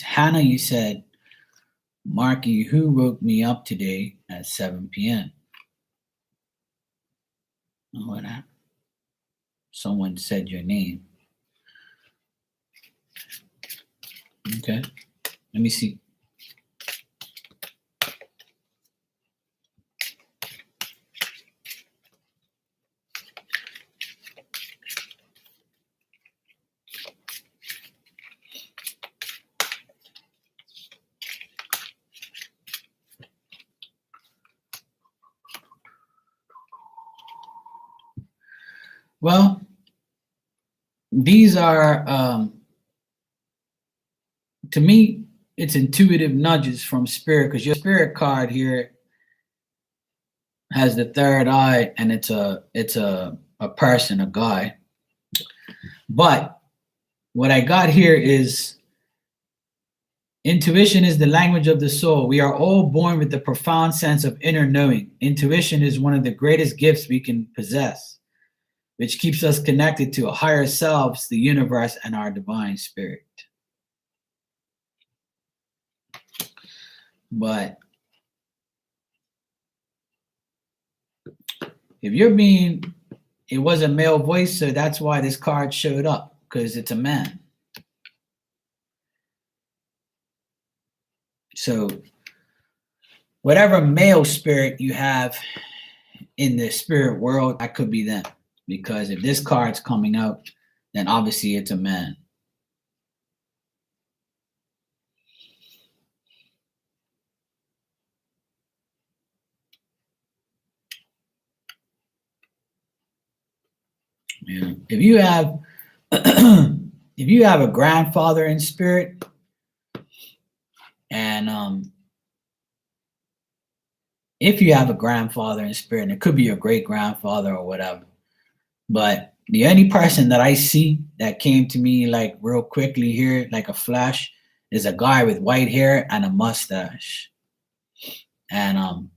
Hannah, you said, Marky, who woke me up today at 7 p.m.? Oh, what happened? Someone said your name. Okay. Let me see. Well, these are, to me, it's intuitive nudges from spirit, because your spirit card here has the third eye, and it's a person, a guy. But what I got here is intuition is the language of the soul. We are all born with the profound sense of inner knowing. Intuition is one of the greatest gifts we can possess, which keeps us connected to a higher selves, the universe, and our divine spirit. But if it was a male voice, so that's why this card showed up, because it's a man. So whatever male spirit you have in the spirit world, that could be them. Because if this card's coming out, then obviously it's a man. Yeah. If you have if you have a grandfather in spirit, and if you have a grandfather in spirit, and it could be your great grandfather or whatever, but the only person that I see that came to me like real quickly here, like a flash, is a guy with white hair and a mustache. And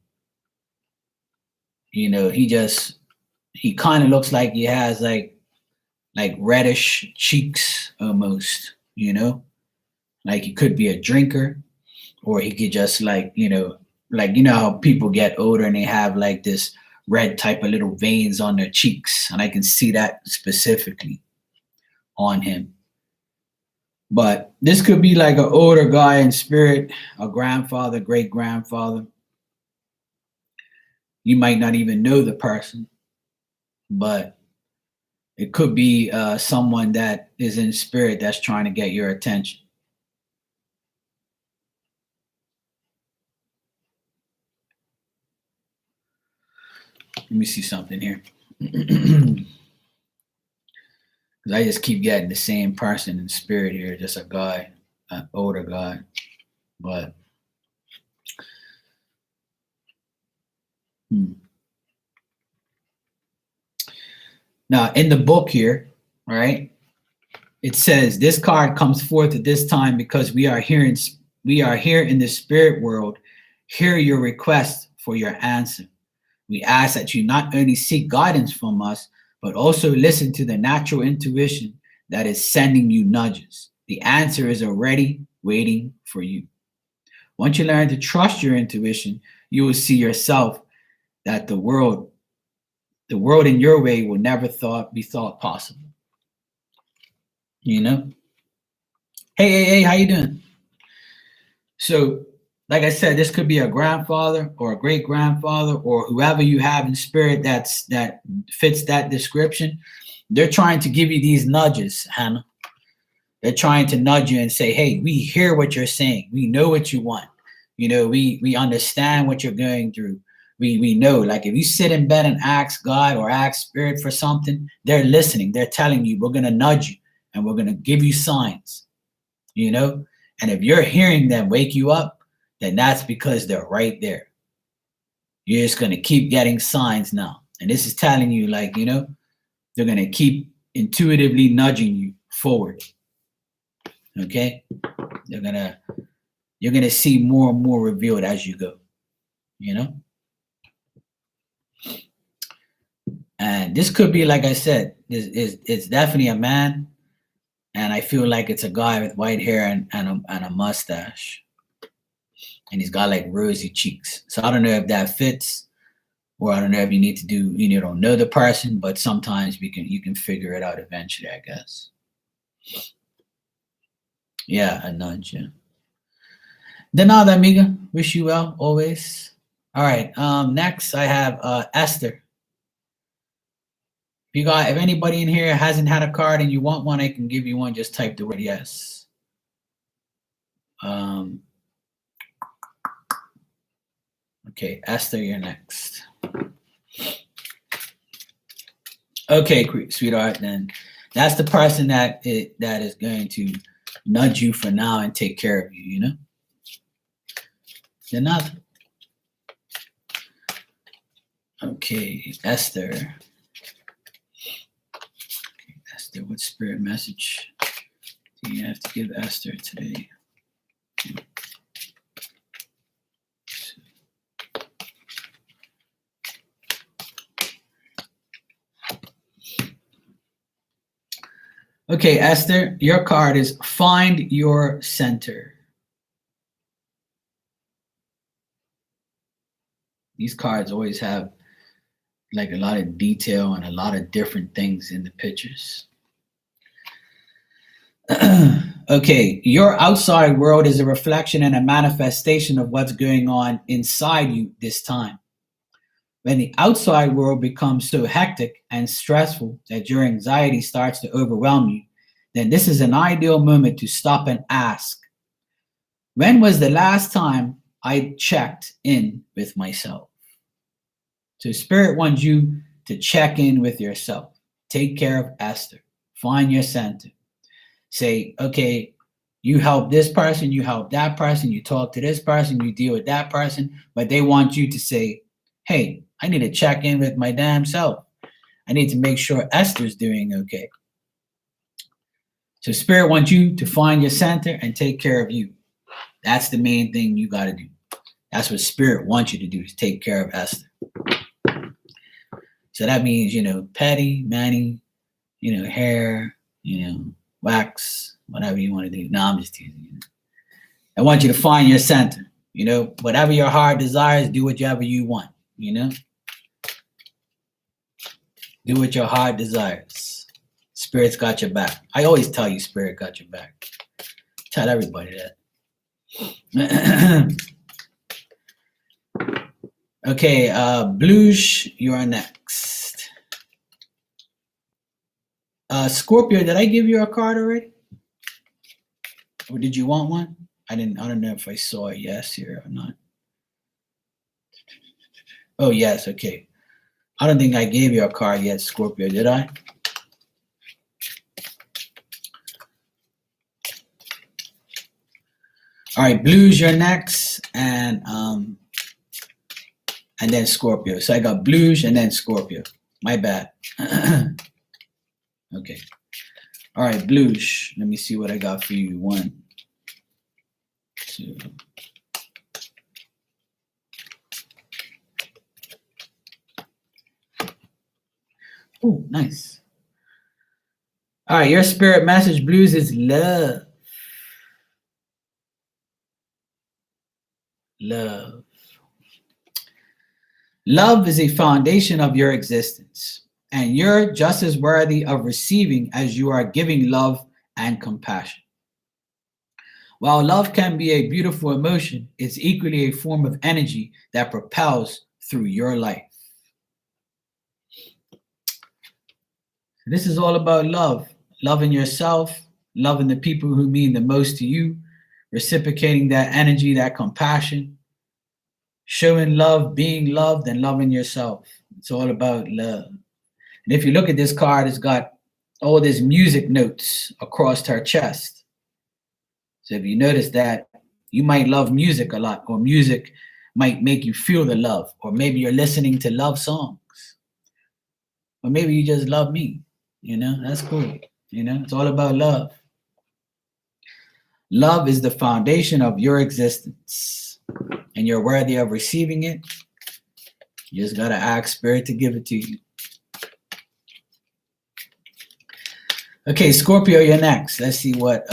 he kind of looks like he has like reddish cheeks almost, like he could be a drinker, or he could just like how people get older and they have like this red type of little veins on their cheeks, and I can see that specifically on him. But this could be like an older guy in spirit, a grandfather, great grandfather. You might not even know the person, but it could be someone that is in spirit that's trying to get your attention. Let me see something here. Because I just keep getting the same person in spirit here, just a guy, an older guy. But now in the book here, right? It says this card comes forth at this time because we are here in the spirit world. Hear your request for your answer. We ask that you not only seek guidance from us, but also listen to the natural intuition that is sending you nudges. The answer is already waiting for you. Once you learn to trust your intuition, you will see yourself that the world in your way will never be thought possible. You know? Hey, how you doing? So, like I said, this could be a grandfather or a great grandfather or whoever you have in spirit that fits that description. They're trying to give you these nudges, Hannah. They're trying to nudge you and say, hey, we hear what you're saying. We know what you want. You know, we understand what you're going through. We know, like if you sit in bed and ask God or ask spirit for something, they're listening. They're telling you, we're going to nudge you and we're going to give you signs, you know? And if you're hearing them wake you up, then that's because they're right there. You're just going to keep getting signs now. And this is telling you, like, you know, they're going to keep intuitively nudging you forward. Okay? You're going to see more and more revealed as you go, you know? And this could be, like I said, it's definitely a man. And I feel like it's a guy with white hair and a mustache. And he's got like rosy cheeks. So I don't know if that fits, or I don't know if you need to do, you don't know the person, but sometimes you can figure it out eventually, I guess. Yeah, a nudge, yeah. De nada, amiga. Wish you well, always. All right, next I have Esther. If anybody in here hasn't had a card and you want one, I can give you one. Just type the word yes. Okay, Esther, you're next. Okay, sweetheart, then that's the person that is going to nudge you for now and take care of you, you know? They're not. Okay, Esther. Okay, Esther, what spirit message do you have to give Esther today? Okay, Esther, your card is Find Your Center. These cards always have like a lot of detail and a lot of different things in the pictures. Okay, your outside world is a reflection and a manifestation of what's going on inside you this time. When the outside world becomes so hectic and stressful that your anxiety starts to overwhelm you, then this is an ideal moment to stop and ask, when was the last time I checked in with myself? So Spirit wants you to check in with yourself. Take care of Esther. Find your center. Say, okay, you help this person, you help that person, you talk to this person, you deal with that person, but they want you to say, hey, I need to check in with my damn self. I need to make sure Esther's doing okay. So Spirit wants you to find your center and take care of you. That's the main thing you got to do. That's what Spirit wants you to do, is take care of Esther. So that means, petty, mani, hair, wax, whatever you want to do. No, I'm just teasing. I want you to find your center. Whatever your heart desires, do whatever you want. Do what your heart desires. Spirit's got your back. I always tell you, Spirit got your back. Tell everybody that. Okay, Blush, you are next. Scorpio, did I give you a card already? Or did you want one? I don't know if I saw a yes here or not. Oh, yes, okay. I don't think I gave you a card yet, Scorpio, did I? All right, Blues, you're next, and then Scorpio. So I got Blues and then Scorpio. My bad. Okay. All right, Blues. Let me see what I got for you. 1, 2. Oh, nice. All right, your spirit message, Blues, is love. Love. Love is a foundation of your existence, and you're just as worthy of receiving as you are giving love and compassion. While love can be a beautiful emotion, it's equally a form of energy that propels through your life. This is all about love, loving yourself, loving the people who mean the most to you, reciprocating that energy, that compassion, showing love, being loved, and loving yourself. It's all about love. And if you look at this card, it's got all these music notes across her chest. So if you notice that, you might love music a lot, or music might make you feel the love, or maybe you're listening to love songs, or maybe you just love me. That's cool. It's all about love. Love is the foundation of your existence, and you're worthy of receiving it. You just gotta ask Spirit to give it to you. Okay, Scorpio, you're next. Let's see what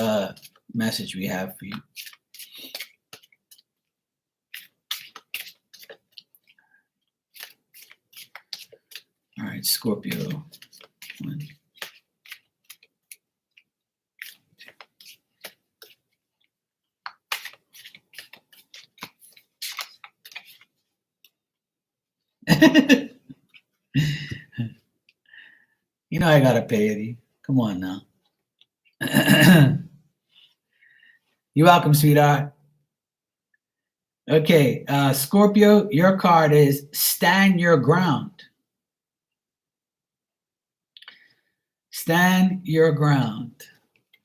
message we have for you. All right, Scorpio. 1. I gotta pay it. Come on now. You're welcome, sweetheart. Okay, Scorpio, your card is Stand Your Ground. Stand your ground.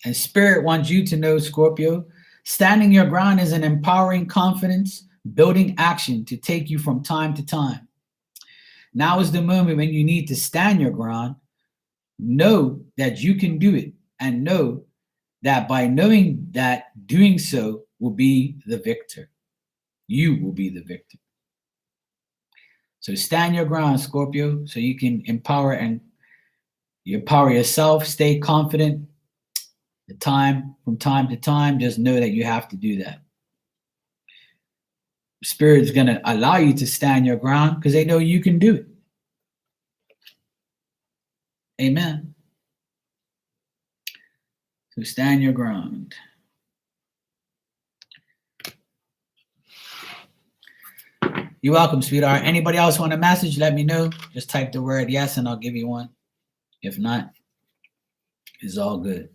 And Spirit wants you to know, Scorpio, standing your ground is an empowering confidence, building action to take you from time to time. Now is the moment when you need to stand your ground. Know that you can do it, and know that by knowing that, doing so will be the victor. You will be the victor. So stand your ground, Scorpio, so you can empower yourself, stay confident. From time to time, just know that you have to do that. Spirit is going to allow you to stand your ground because they know you can do it. Amen. So stand your ground. You're welcome, sweetheart. Anybody else want a message? Let me know. Just type the word yes and I'll give you one. If not, it's all good.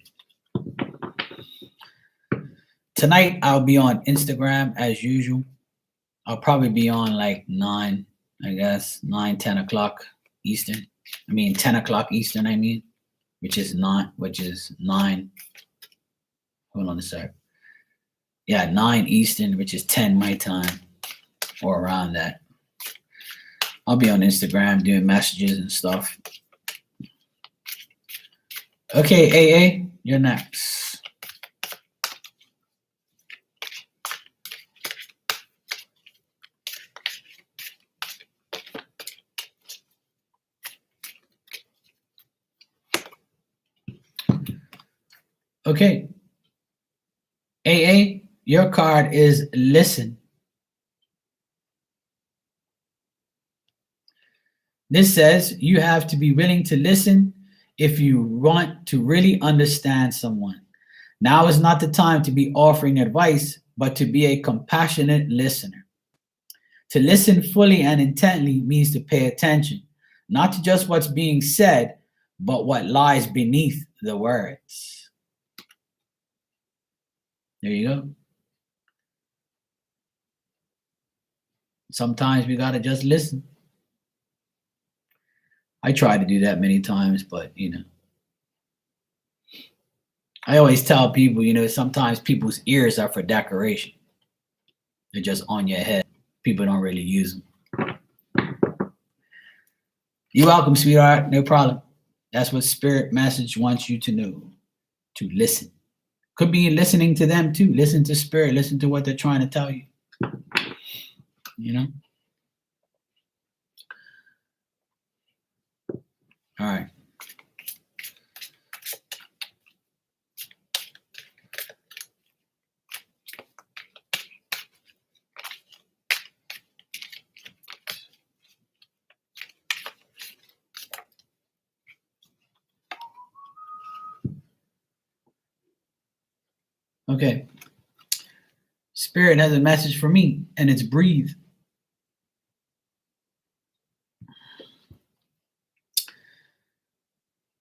Tonight, I'll be on Instagram as usual. I'll probably be on like 9, 10 o'clock Eastern. 10 o'clock Eastern, which is 9. Hold on a sec. Yeah, 9 Eastern, which is 10 my time, or around that. I'll be on Instagram doing messages and stuff. Okay, AA, you're next. Okay. AA, your card is listen. This says you have to be willing to listen if you want to really understand someone. Now is not the time to be offering advice, but to be a compassionate listener. To listen fully and intently means to pay attention, not to just what's being said, but what lies beneath the words. There you go. Sometimes we got to just listen. I tried to do that many times, but I always tell people, sometimes people's ears are for decoration. They're just on your head. People don't really use them. You're welcome, sweetheart. No problem. That's what spirit message wants you to know, to listen. Could be listening to them too. Listen to spirit. Listen to what they're trying to tell you. All right. Okay. Spirit has a message for me, and it's breathe.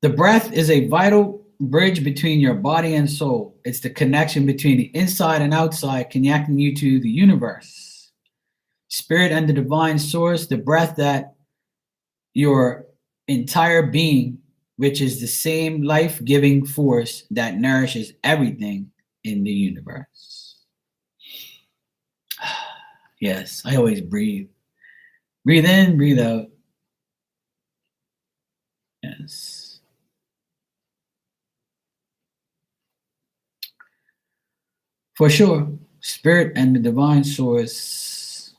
The breath is a vital bridge between your body and soul. It's the connection between the inside and outside, connecting you to the universe. Spirit and the divine source, the breath that your entire being, which is the same life-giving force that nourishes everything in the universe. Yes, I always breathe. Breathe in, breathe out. Yes. For sure, spirit and the divine source,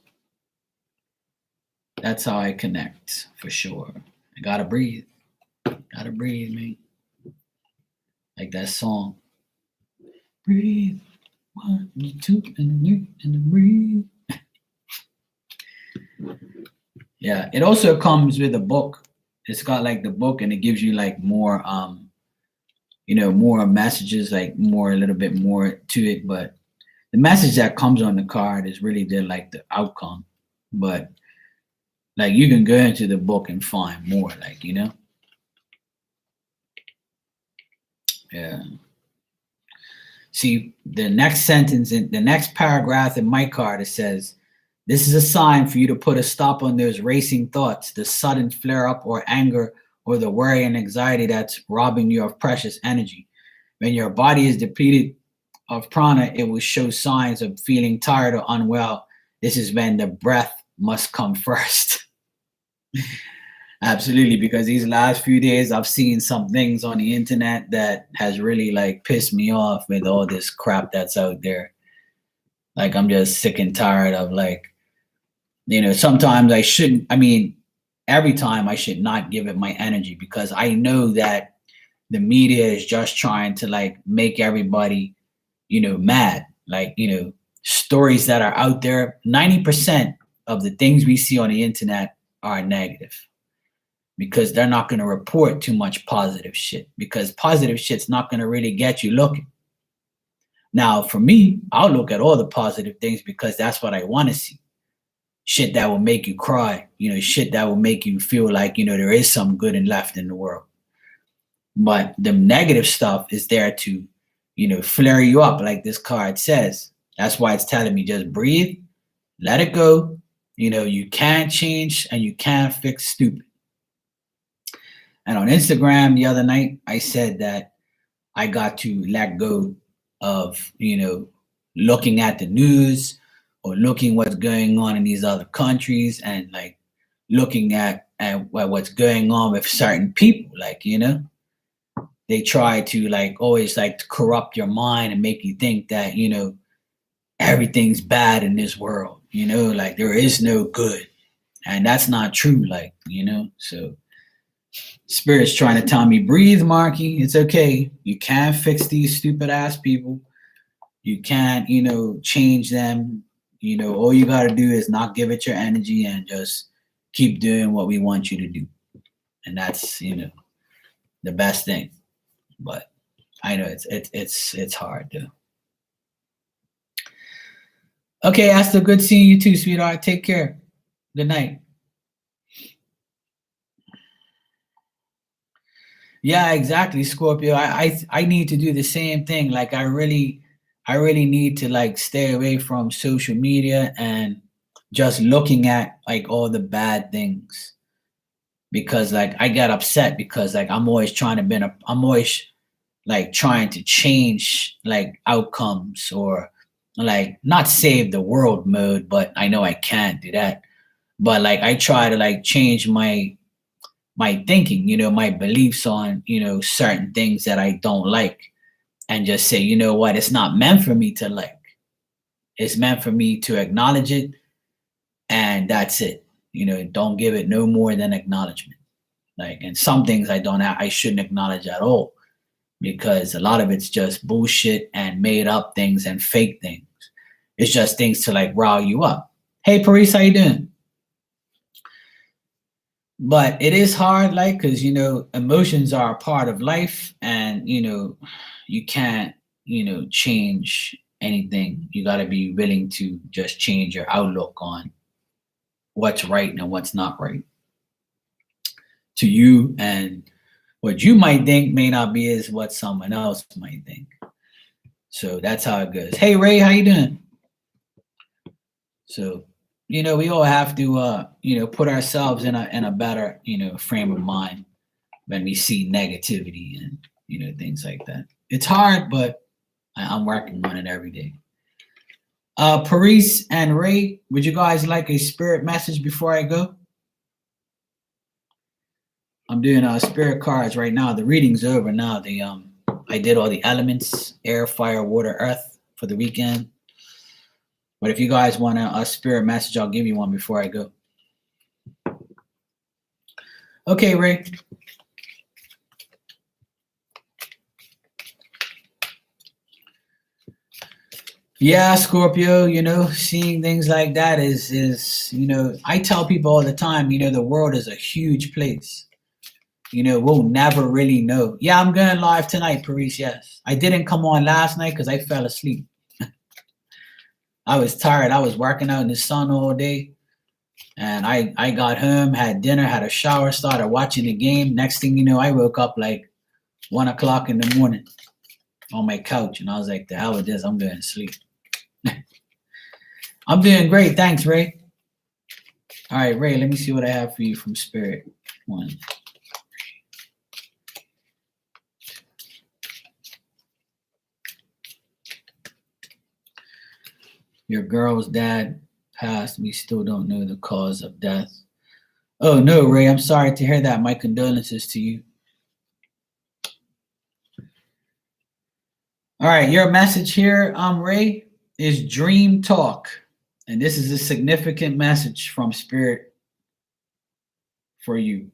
that's how I connect, for sure. I gotta breathe. Gotta breathe, man. Like that song. Breathe. 1, 2, and breathe. Yeah, it also comes with a book. It's got like the book, and it gives you like more more messages, like a little bit more to it. But the message that comes on the card is really the outcome. But like you can go into the book and find more, Yeah. See, the next sentence in the next paragraph in my card, it says, this is a sign for you to put a stop on those racing thoughts, the sudden flare up or anger or the worry and anxiety that's robbing you of precious energy. When your body is depleted of prana, it will show signs of feeling tired or unwell. This is when the breath must come first. Absolutely, because these last few days I've seen some things on the internet that has really pissed me off with all this crap that's out there. Like I'm just sick and tired of sometimes I shouldn't, every time I should not give it my energy, because I know that the media is just trying to make everybody, mad. Stories that are out there, 90% of the things we see on the internet are negative, because they're not going to report too much positive shit, because positive shit's not going to really get you looking. Now, for me, I'll look at all the positive things because that's what I want to see. Shit that will make you cry, shit that will make you feel like, there is some good and left in the world. But the negative stuff is there to, flare you up, like this card says. That's why it's telling me just breathe, let it go. You can't change and you can't fix stupid. And on Instagram the other night, I said that I got to let go of, looking at the news or looking what's going on in these other countries, and looking at what's going on with certain people. They try to always to corrupt your mind and make you think that, everything's bad in this world, there is no good. And that's not true, so Spirit's trying to tell me, breathe, Marky. It's okay. You can't fix these stupid ass people. You can't, change them. All you got to do is not give it your energy and just keep doing what we want you to do. And that's, the best thing. But I know it's hard though. Okay, Asta, good seeing you too, sweetheart. Take care. Good night. Yeah, exactly, Scorpio. I need to do the same thing. I really need to stay away from social media and just looking at all the bad things, because like I get upset because like I'm always like trying to change like outcomes, or like not save the world mode, but I know I can't do that. But like I try to like change my thinking, my beliefs on, certain things that I don't like, and just say, you know what, it's not meant for me to like. It's meant for me to acknowledge it, and that's it. Don't give it no more than acknowledgement. Like, and some things I shouldn't acknowledge at all, because a lot of it's just bullshit and made up things and fake things. It's just things to like rile you up. Hey, Paris, how you doing? But it is hard, like, because emotions are a part of life, and you can't change anything. You got to be willing to just change your outlook on what's right and what's not right to you, and what you might think may not be as what someone else might think. So that's how it goes. Hey, Ray, how you doing? So we all have to put ourselves in a better frame of mind when we see negativity and things like that. It's hard, but I'm working on it every day. Paris and Ray, would you guys like a spirit message before I go? I'm doing spirit cards right now. The reading's over now. I did all the elements: air, fire, water, earth for the weekend. But if you guys want a spirit message, I'll give you one before I go. Okay, Ray. Yeah, Scorpio, seeing things like that is I tell people all the time, the world is a huge place. We'll never really know. Yeah, I'm going live tonight, Paris, yes. I didn't come on last night because I fell asleep. I was tired. I was working out in the sun all day. And I got home, had dinner, had a shower, started watching the game. Next thing you know, I woke up like 1 o'clock in the morning on my couch. And I was like, the hell with this, I'm going to sleep. I'm doing great. Thanks, Ray. All right, Ray, let me see what I have for you from Spirit. 1. Your girl's dad passed. We still don't know the cause of death. Oh, no, Ray, I'm sorry to hear that. My condolences to you. All right, your message here, Ray, is dream talk. And this is a significant message from Spirit for you.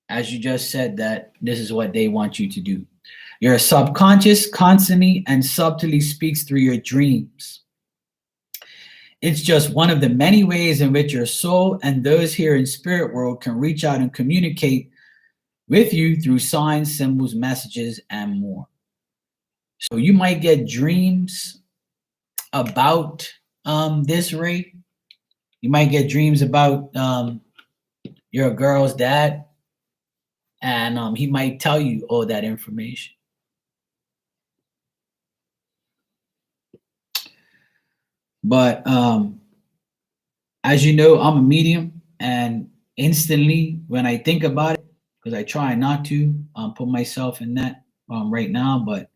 As you just said, that this is what they want you to do. Your subconscious constantly and subtly speaks through your dreams. It's just one of the many ways in which your soul and those here in spirit world can reach out and communicate with you through signs, symbols, messages, and more. So you might get dreams about this, Ray. You might get dreams about your girl's dad, and he might tell you all that information. But as you know, I'm a medium, and instantly when I think about it, because I try not to put myself in that right now, but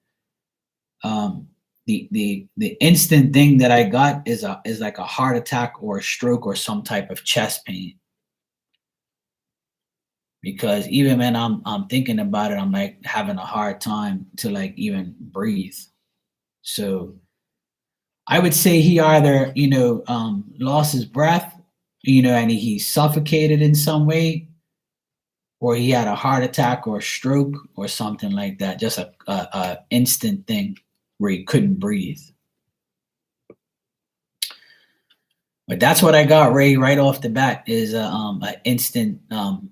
the instant thing that I got is like a heart attack or a stroke or some type of chest pain. Because even when I'm thinking about it, I'm like having a hard time to like even breathe. So I would say he either, lost his breath, and he suffocated in some way, or he had a heart attack or a stroke or something like that. Just a instant thing where he couldn't breathe. But that's what I got, Ray, right off the bat is an instant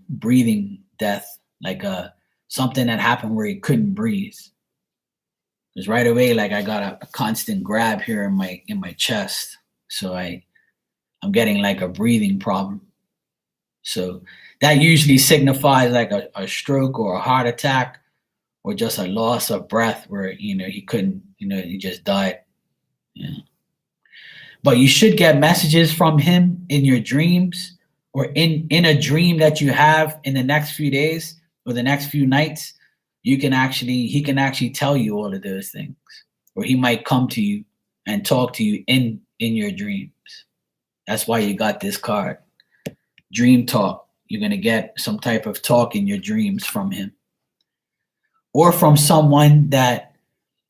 breathing death, like something that happened where he couldn't breathe. Because right away, like I got a constant grab here in my chest, so I'm getting like a breathing problem. So that usually signifies like a stroke or a heart attack, or just a loss of breath where he couldn't, he just died. Yeah. But you should get messages from him in your dreams or in a dream that you have in the next few days or the next few nights, he can actually tell you all of those things, or he might come to you and talk to you in your dreams. That's why you got this card, dream talk. You're going to get some type of talk in your dreams from him, or from someone that,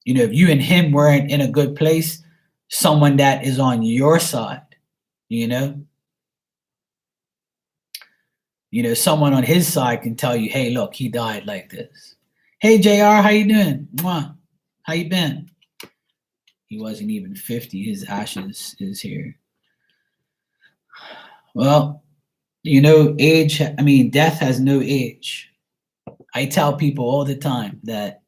if you and him weren't in a good place, someone that is on your side, someone on his side can tell you, hey, look, he died like this. Hey, JR, how you doing? Mwah. How you been? He wasn't even 50. His ashes is here. Well, death has no age. I tell people all the time that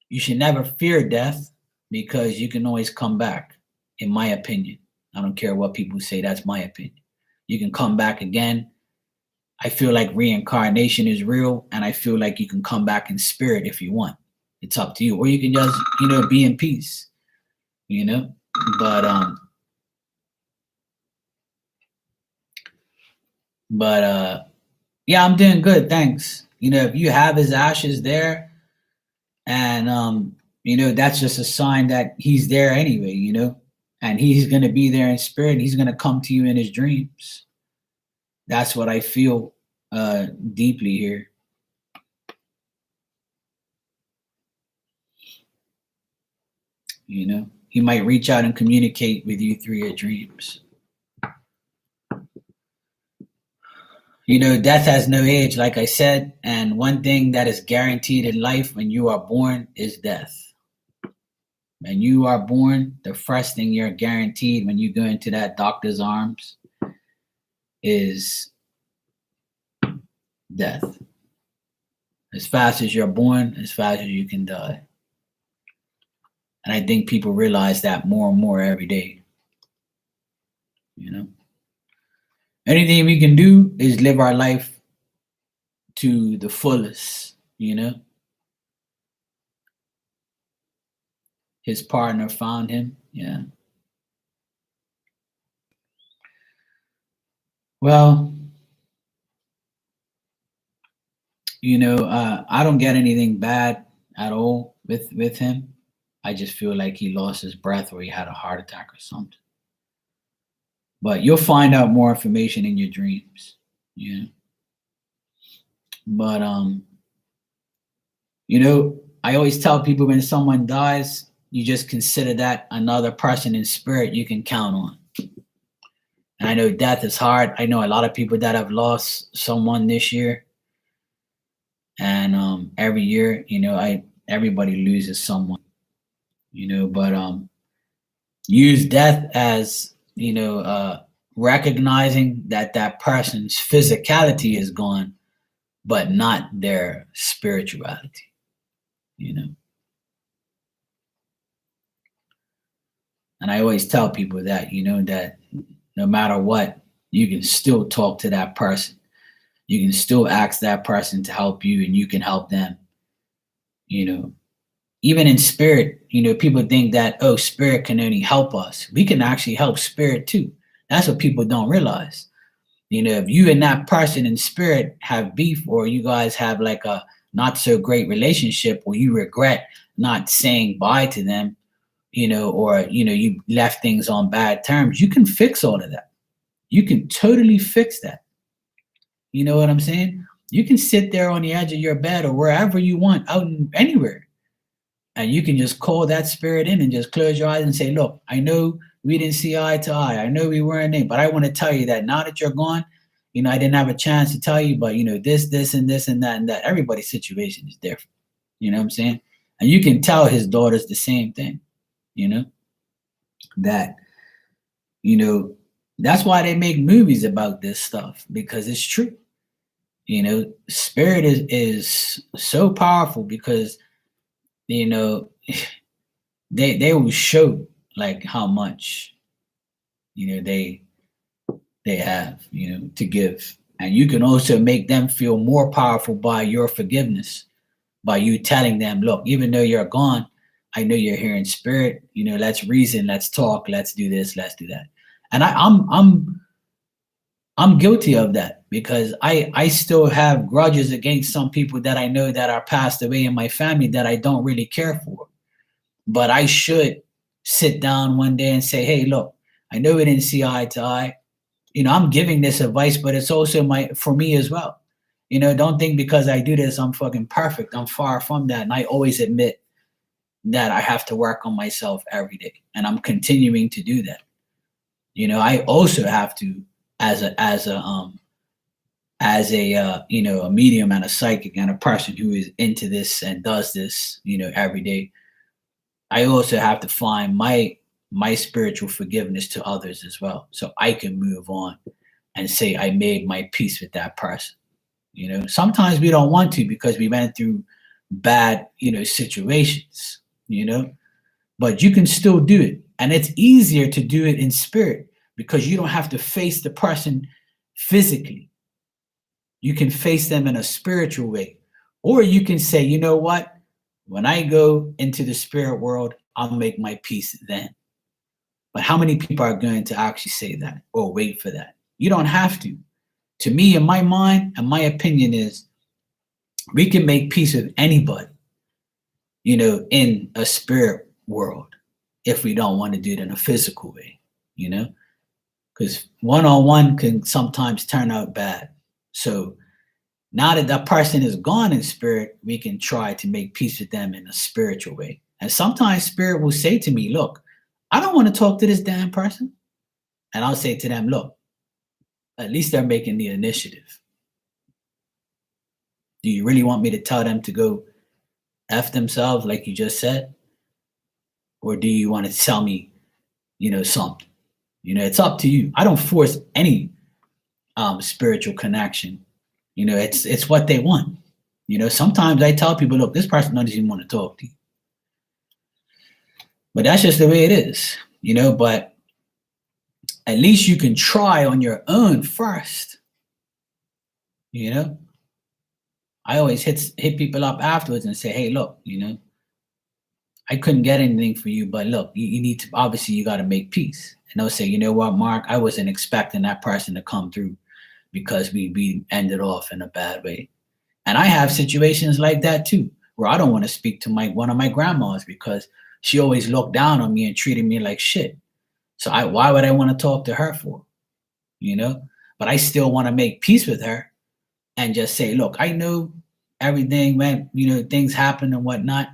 you should never fear death because you can always come back, in my opinion. I don't care what people say. That's my opinion. You can come back again. I feel like reincarnation is real, and I feel like you can come back in spirit if you want. It's up to you. Or you can just, be in peace, But yeah, I'm doing good, thanks. If you have his ashes there, and that's just a sign that he's there anyway, and he's going to be there in spirit, and he's going to come to you in his dreams. That's what I feel deeply here. He might reach out and communicate with you through your dreams. Death has no age, like I said, and one thing that is guaranteed in life when you are born is death. When you are born, the first thing you're guaranteed when you go into that doctor's arms is death. As fast as you're born, as fast as you can die. And I think people realize that more and more every day. Anything we can do is live our life to the fullest, His partner found him, yeah. Well, I don't get anything bad at all with him. I just feel like he lost his breath or he had a heart attack or something. But you'll find out more information in your dreams. Yeah. But I always tell people when someone dies, you just consider that another person in spirit you can count on. And I know death is hard. I know a lot of people that have lost someone this year. And every year, everybody loses someone. But use death as recognizing that person's physicality is gone, but not their spirituality, And I always tell people that, that no matter what, you can still talk to that person. You can still ask that person to help you, and you can help them, Even in spirit, people think that, oh, spirit can only help us. We can actually help spirit too. That's what people don't realize. If you and that person in spirit have beef, or you guys have like a not so great relationship, or you regret not saying bye to them, or, you left things on bad terms, you can fix all of that. You can totally fix that. You know what I'm saying? You can sit there on the edge of your bed or wherever you want, out anywhere. And you can just call that spirit in and just close your eyes and say, look, I know we didn't see eye to eye. I know we weren't in, but I want to tell you that now that you're gone, I didn't have a chance to tell you, but this, and this, and that, and that. Everybody's situation is different. You know what I'm saying? And you can tell his daughters the same thing, that, that's why they make movies about this stuff, because it's true. Spirit is so powerful because, they will show like how much, they have, to give. And you can also make them feel more powerful by your forgiveness, by you telling them, look, even though you're gone, I know you're here in spirit, let's reason, let's talk, let's do this, let's do that. And I'm I'm guilty of that because I still have grudges against some people that I know that are passed away in my family that I don't really care for. But I should sit down one day and say, hey, look, I know we didn't see eye to eye. I'm giving this advice, but it's also for me as well. Don't think because I do this, I'm fucking perfect. I'm far from that. And I always admit that I have to work on myself every day. And I'm continuing to do that. I also have to, as a a medium and a psychic and a person who is into this and does this, every day, I also have to find my spiritual forgiveness to others as well, so I can move on and say I made my peace with that person. Sometimes we don't want to because we went through bad, situations, but you can still do it. And it's easier to do it in spirit because you don't have to face the person physically. You can face them in a spiritual way. Or you can say, you know what? When I go into the spirit world, I'll make my peace then. But how many people are going to actually say that or wait for that? You don't have to. To me, in my mind, and my opinion is, we can make peace with anybody, in a spirit world, if we don't want to do it in a physical way, because one-on-one can sometimes turn out bad. So now that that person is gone in spirit, we can try to make peace with them in a spiritual way. And sometimes spirit will say to me, look, I don't want to talk to this damn person. And I'll say to them, look, at least they're making the initiative. Do you really want me to tell them to go F themselves like you just said? Or do you want to tell me, something? It's up to you. I don't force any spiritual connection. It's what they want. Sometimes I tell people, look, this person doesn't even want to talk to you. But that's just the way it is, but at least you can try on your own first. I always hit people up afterwards and say, hey, look, I couldn't get anything for you, but look, you need to, obviously you got to make peace. And they'll say, you know what, Mark, I wasn't expecting that person to come through because we ended off in a bad way. And I have situations like that too, where I don't want to speak to one of my grandmas because she always looked down on me and treated me like shit. So why would I want to talk to her for? But I still want to make peace with her and just say, look, I know everything went, things happen and whatnot,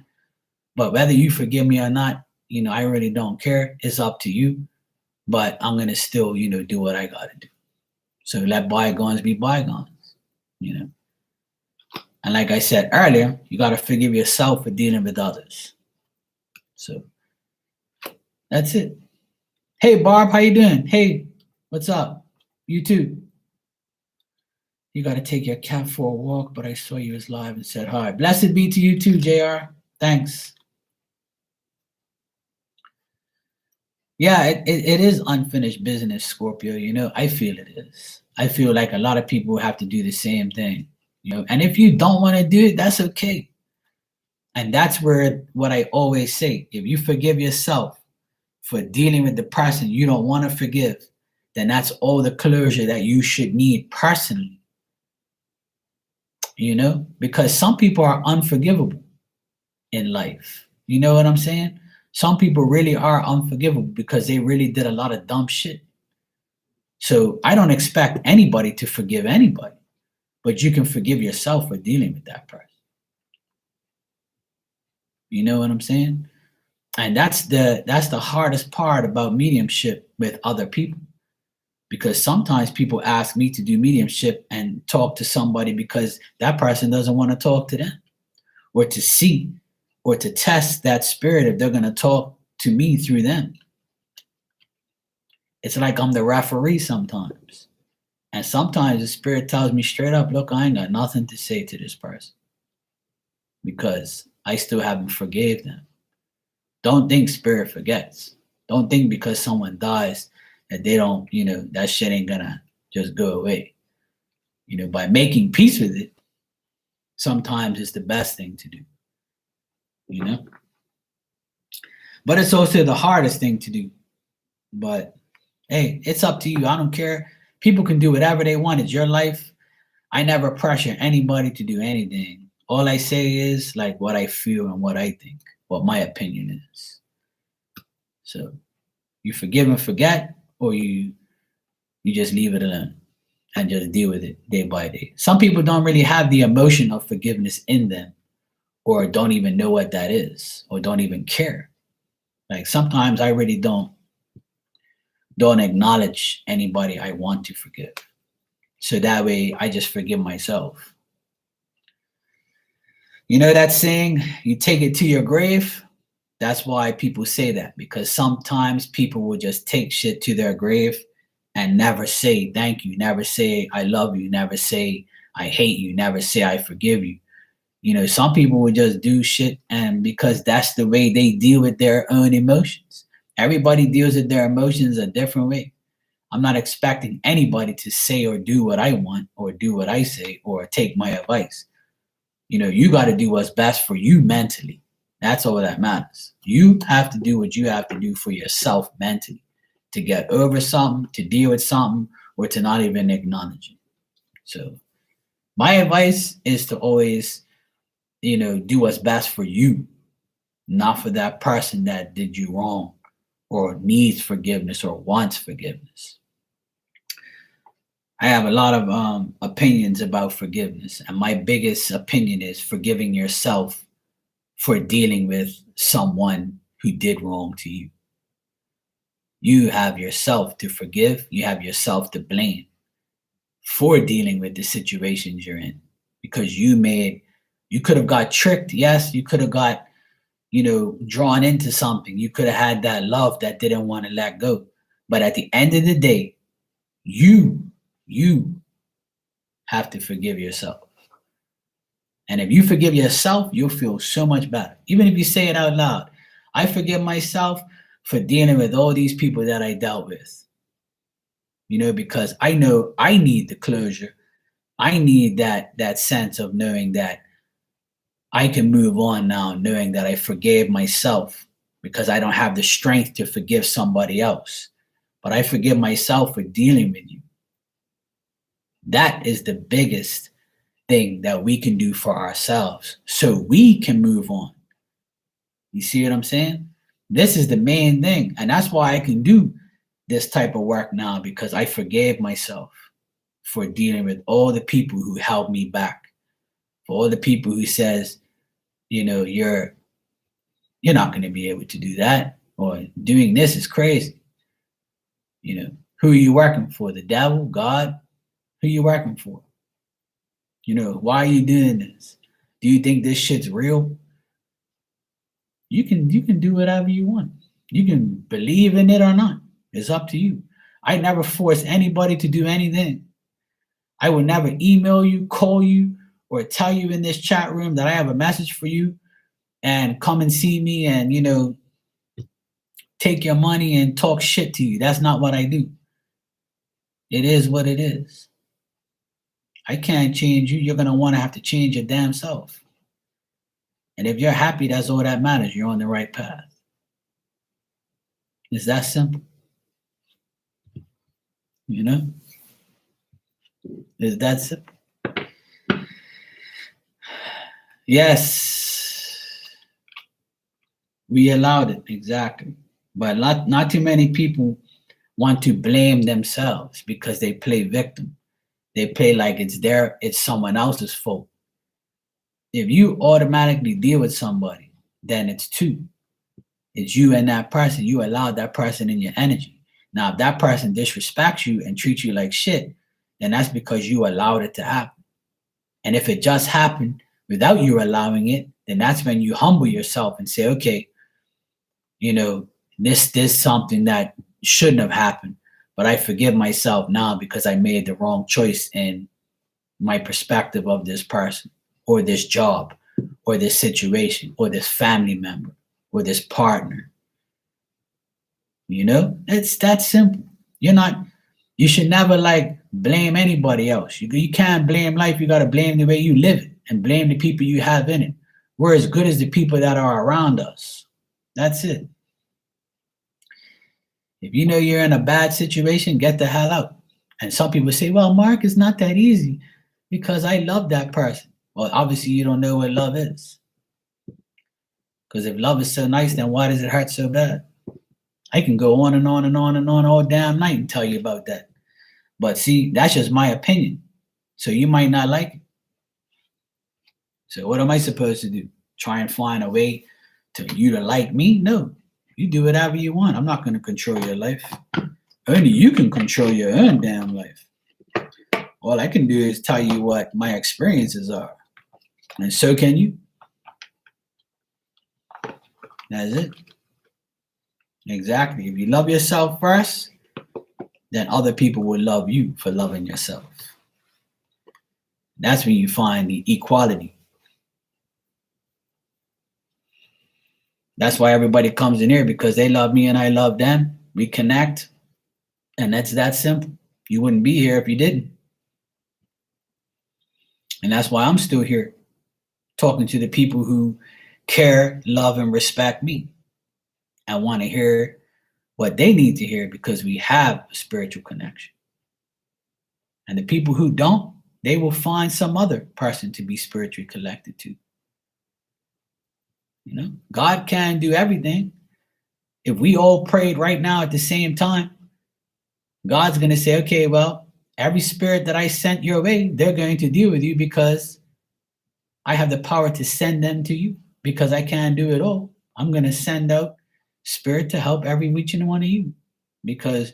but whether you forgive me or not, I really don't care. It's up to you. But I'm going to still, do what I got to do. So let bygones be bygones, And like I said earlier, you got to forgive yourself for dealing with others. So that's it. Hey, Barb, how you doing? Hey, what's up? You too. You got to take your cat for a walk, but I saw you was live and said hi. Blessed be to you too, JR. Thanks. Yeah, it is unfinished business, Scorpio. I feel it is. I feel like a lot of people have to do the same thing, And if you don't want to do it, that's okay. And that's what I always say. If you forgive yourself for dealing with the person you don't want to forgive, then that's all the closure that you should need personally. Because some people are unforgivable in life. You know what I'm saying? Some people really are unforgivable because they really did a lot of dumb shit. So I don't expect anybody to forgive anybody, but you can forgive yourself for dealing with that person. You know what I'm saying? And that's the hardest part about mediumship with other people. Because sometimes people ask me to do mediumship and talk to somebody because that person doesn't want to talk to them, or to see or to test that spirit if they're going to talk to me through them. It's like I'm the referee sometimes. And sometimes the spirit tells me straight up, look, I ain't got nothing to say to this person because I still haven't forgave them. Don't think spirit forgets. Don't think because someone dies that they don't, that shit ain't gonna just go away. By making peace with it, sometimes it's the best thing to do. But it's also the hardest thing to do. But hey, it's up to you. I don't care. People can do whatever they want. It's your life. I never pressure anybody to do anything. All I say is like what I feel and what I think, what my opinion is. So you forgive and forget, or you just leave it alone and just deal with it day by day. Some people don't really have the emotion of forgiveness in them, or don't even know what that is, or don't even care. Like sometimes I really don't acknowledge anybody I want to forgive. So that way I just forgive myself. You know that saying, you take it to your grave? That's why people say that, because sometimes people will just take shit to their grave and never say thank you, never say I love you, never say I hate you, never say I forgive you. You know, some people will just do shit, and because that's the way they deal with their own emotions. Everybody deals with their emotions a different way. I'm not expecting anybody to say or do what I want, or do what I say, or take my advice. You know, you got to do what's best for you mentally. That's all that matters. You have to do what you have to do for yourself mentally to get over something, to deal with something, or to not even acknowledge it. So my advice is to always, do what's best for you, not for that person that did you wrong or needs forgiveness or wants forgiveness. I have a lot of opinions about forgiveness, and my biggest opinion is forgiving yourself for dealing with someone who did wrong to you. You have yourself to forgive, you have yourself to blame for dealing with the situations you're in, because you could have got tricked. Yes, you could have got, drawn into something. You could have had that love that didn't want to let go. But at the end of the day, you have to forgive yourself. And if you forgive yourself, you'll feel so much better. Even if you say it out loud, I forgive myself for dealing with all these people that I dealt with. Because I know I need the closure. I need that sense of knowing that I can move on now, knowing that I forgave myself, because I don't have the strength to forgive somebody else. But I forgive myself for dealing with you. That is the biggest thing that we can do for ourselves so we can move on. You see what I'm saying? This is the main thing. And that's why I can do this type of work now, because I forgave myself for dealing with all the people who held me back, for all the people who says, you're not going to be able to do that, or doing this is crazy. Who are you working for? The devil? God? Who are you working for? Why are you doing this? Do you think this shit's real? You can do whatever you want. You can believe in it or not. It's up to you. I never force anybody to do anything. I will never email you, call you, or tell you in this chat room that I have a message for you and come and see me and, take your money and talk shit to you. That's not what I do. It is what it is. I can't change you. You're going to want to have to change your damn self. And if you're happy, that's all that matters. You're on the right path. It's that simple. It's that simple. Yes, we allowed it, exactly. But not too many people want to blame themselves because they play victim. They play like it's someone else's fault. If you automatically deal with somebody, then it's two. It's you and that person. You allowed that person in your energy. Now, if that person disrespects you and treats you like shit, then that's because you allowed it to happen. And if it just happened without you allowing it, then that's when you humble yourself and say, okay, this is something that shouldn't have happened, but I forgive myself now because I made the wrong choice in my perspective of this person or this job or this situation or this family member or this partner. It's that simple. You should never blame anybody else. You can't blame life. You got to blame the way you live it and blame the people you have in it. We're as good as the people that are around us. That's it. If you know you're in a bad situation, get the hell out. And some people say, well, Mark, it's not that easy because I love that person. Well, obviously you don't know what love is. Because if love is so nice, then why does it hurt so bad? I can go on and on and on and on all damn night and tell you about that. But see, that's just my opinion. So you might not like it. So what am I supposed to do? Try and find a way to you to like me? No. You do whatever you want. I'm not going to control your life. Only you can control your own damn life. All I can do is tell you what my experiences are. And so can you. That's it. Exactly. If you love yourself first, then other people will love you for loving yourself. That's when you find the equality. That's why everybody comes in here, because they love me and I love them. We connect. And that's that simple. You wouldn't be here if you didn't. And that's why I'm still here talking to the people who care, love, and respect me. I want to hear what they need to hear, because we have a spiritual connection. And the people who don't, they will find some other person to be spiritually connected to. You know, God can do everything. If we all prayed right now at the same time, God's going to say, okay, well, every spirit that I sent your way, they're going to deal with you, because I have the power to send them to you, because I can't do it all. I'm going to send out spirit to help every each and one of you, because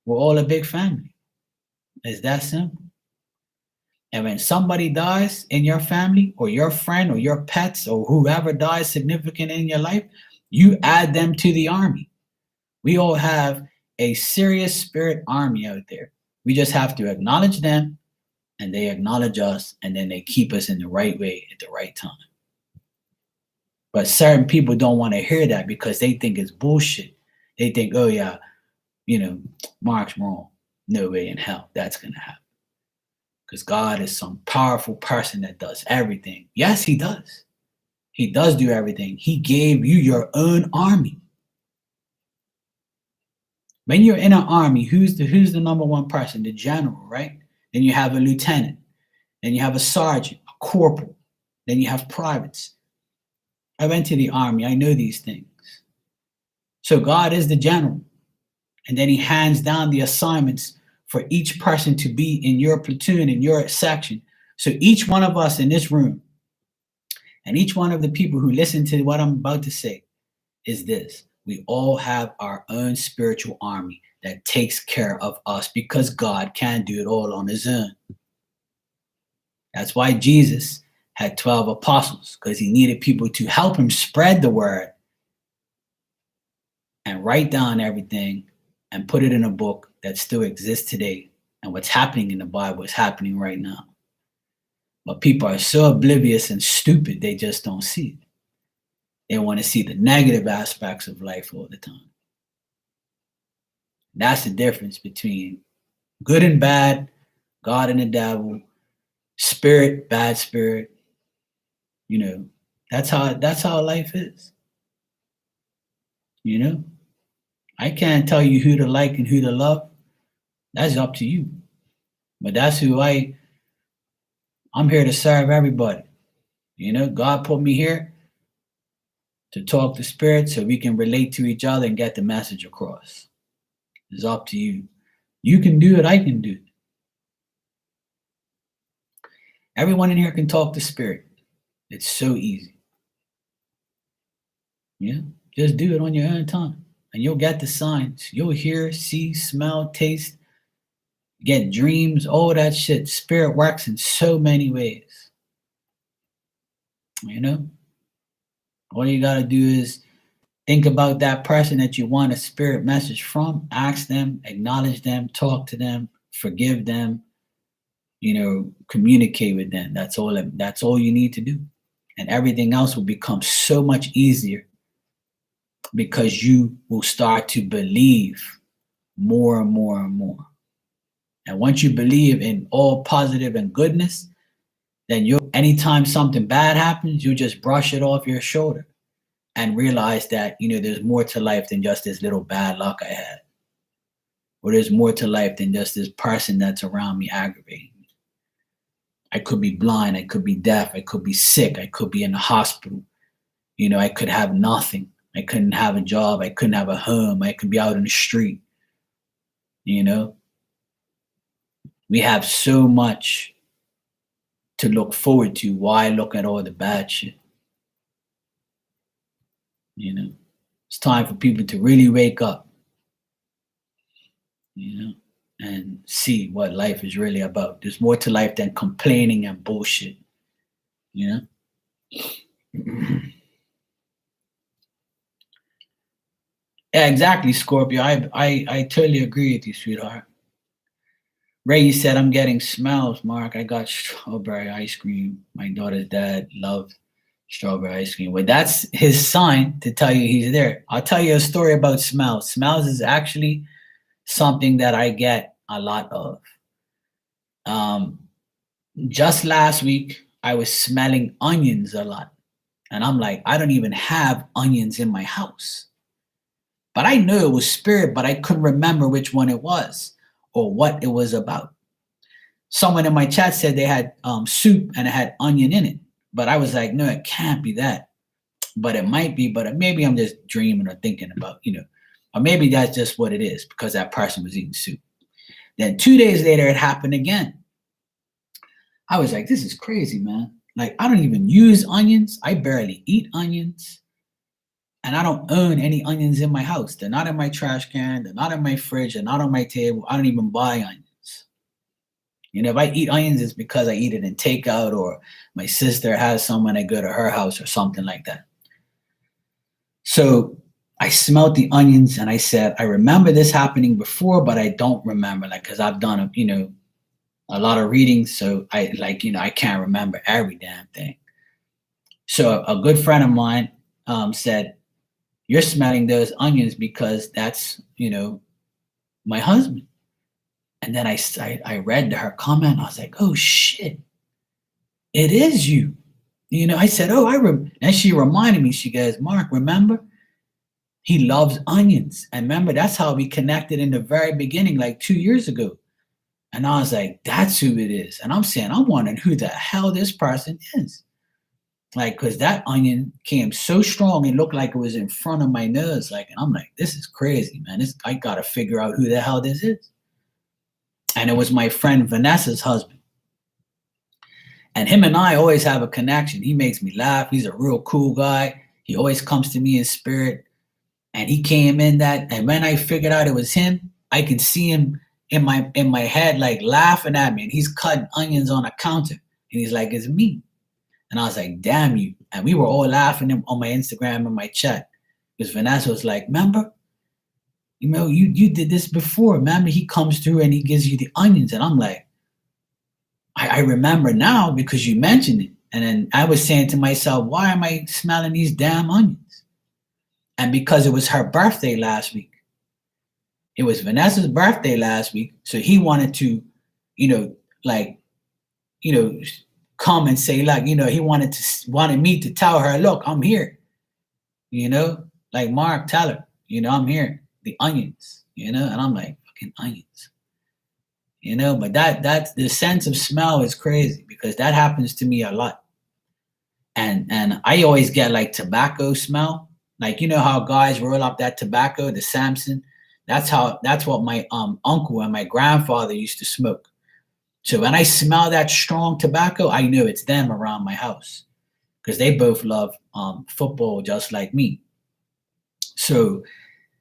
we're all a big family. It's that simple. And when somebody dies in your family, or your friend, or your pets, or whoever dies significant in your life, you add them to the army. We all have a serious spirit army out there. We just have to acknowledge them, and they acknowledge us, and then they keep us in the right way at the right time. But certain people don't want to hear that, because they think it's bullshit. They think, oh yeah, Mark's wrong. No way in hell that's going to happen. Because God is some powerful person that does everything. Yes, he does. He does do everything. He gave you your own army. When you're in an army, who's the number one person? The general, right? Then you have a lieutenant. Then you have a sergeant, a corporal. Then you have privates. I went to the army. I know these things. So God is the general. And then he hands down the assignments for each person to be in your platoon, in your section. So each one of us in this room, and each one of the people who listen to what I'm about to say, is this: we all have our own spiritual army that takes care of us, because God can't do it all on his own. That's why Jesus had 12 apostles, because he needed people to help him spread the word and write down everything and put it in a book that still exists today. And what's happening in the Bible is happening right now. But people are so oblivious and stupid, they just don't see it. They want to see the negative aspects of life all the time. That's the difference between good and bad, God and the devil, spirit, bad spirit. That's how life is. I can't tell you who to like and who to love. That's up to you. But that's who I'm here to serve everybody. God put me here to talk to spirit so we can relate to each other and get the message across. It's up to you. You can do it, I can do it. Everyone in here can talk to spirit. It's so easy. Yeah, just do it on your own time, and you'll get the signs. You'll hear, see, smell, taste, get dreams, all that shit. Spirit works in so many ways. All you got to do is think about that person that you want a spirit message from. Ask them, acknowledge them, talk to them, forgive them, communicate with them. That's all you need to do. And everything else will become so much easier, because you will start to believe more and more and more. And once you believe in all positive and goodness, then anytime something bad happens, you just brush it off your shoulder and realize that, there's more to life than just this little bad luck I had. or there's more to life than just this person that's around me aggravating me. I could be blind, I could be deaf, I could be sick, I could be in the hospital. I could have nothing. I couldn't have a job, I couldn't have a home, I could be out in the street. We have so much to look forward to. Why look at all the bad shit? It's time for people to really wake up, and see what life is really about. There's more to life than complaining and bullshit. Yeah, exactly, Scorpio. I totally agree with you, sweetheart. Ray said, I'm getting smells, Mark. I got strawberry ice cream. My daughter's dad loved strawberry ice cream. Well, that's his sign to tell you he's there. I'll tell you a story about smells. Smells is actually something that I get a lot of. Just last week, I was smelling onions a lot. And I'm like, I don't even have onions in my house. But I knew it was spirit, but I couldn't remember which one it was or what it was about. Someone in my chat said they had soup and it had onion in it. But I was like, no, it can't be that. But it might be, but maybe I'm just dreaming or thinking about, or maybe that's just what it is because that person was eating soup. Then 2 days later, it happened again. I was like, this is crazy, man. Like, I don't even use onions. I barely eat onions. And I don't own any onions in my house. They're not in my trash can. They're not in my fridge. They're not on my table. I don't even buy onions. If I eat onions, it's because I eat it in takeout or my sister has some when I go to her house or something like that. So I smelled the onions and I said, I remember this happening before, but I don't remember, because I've done, a lot of readings. So I can't remember every damn thing. So a good friend of mine said, you're smelling those onions because that's, my husband. And then I read her comment. I was like, oh shit, it is you. I said, oh, and she reminded me, she goes, Mark, remember? He loves onions. And remember, that's how we connected in the very beginning, like 2 years ago. And I was like, that's who it is. And I'm saying, I'm wondering who the hell this person is. Because that onion came so strong, it looked like it was in front of my nose. And I'm like, this is crazy, man. I got to figure out who the hell this is. And it was my friend Vanessa's husband. And him and I always have a connection. He makes me laugh. He's a real cool guy. He always comes to me in spirit. And he came in that, and when I figured out it was him, I could see him in my head, laughing at me. And he's cutting onions on a counter. And he's like, it's me. And I was like, damn you. And we were all laughing on my Instagram and my chat. Because Vanessa was like, remember? You did this before. Remember, he comes through and he gives you the onions. And I'm like, I remember now because you mentioned it. And then I was saying to myself, why am I smelling these damn onions? And because it was her birthday last week. It was Vanessa's birthday last week. So he wanted to, come and say, he wanted me to tell her, look, I'm here. Mark, tell her, I'm here. The onions, and I'm like, fucking onions. But that's the sense of smell is crazy because that happens to me a lot. And I always get tobacco smell. How guys roll up that tobacco, the Samson. That's what my uncle and my grandfather used to smoke. So when I smell that strong tobacco, I know it's them around my house because they both love football just like me. So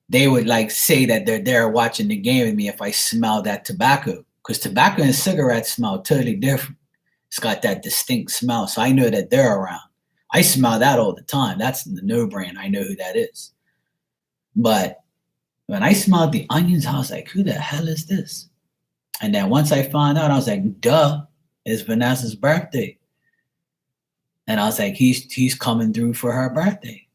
they would say that they're there watching the game with me if I smell that tobacco, because tobacco and cigarettes smell totally different. It's got that distinct smell. So I know that they're around. I smell that all the time. That's the no-brainer. I know who that is. But when I smelled the onions, I was like, who the hell is this? And then once I found out, I was like, duh, it's Vanessa's birthday. And I was like, he's coming through for her birthday.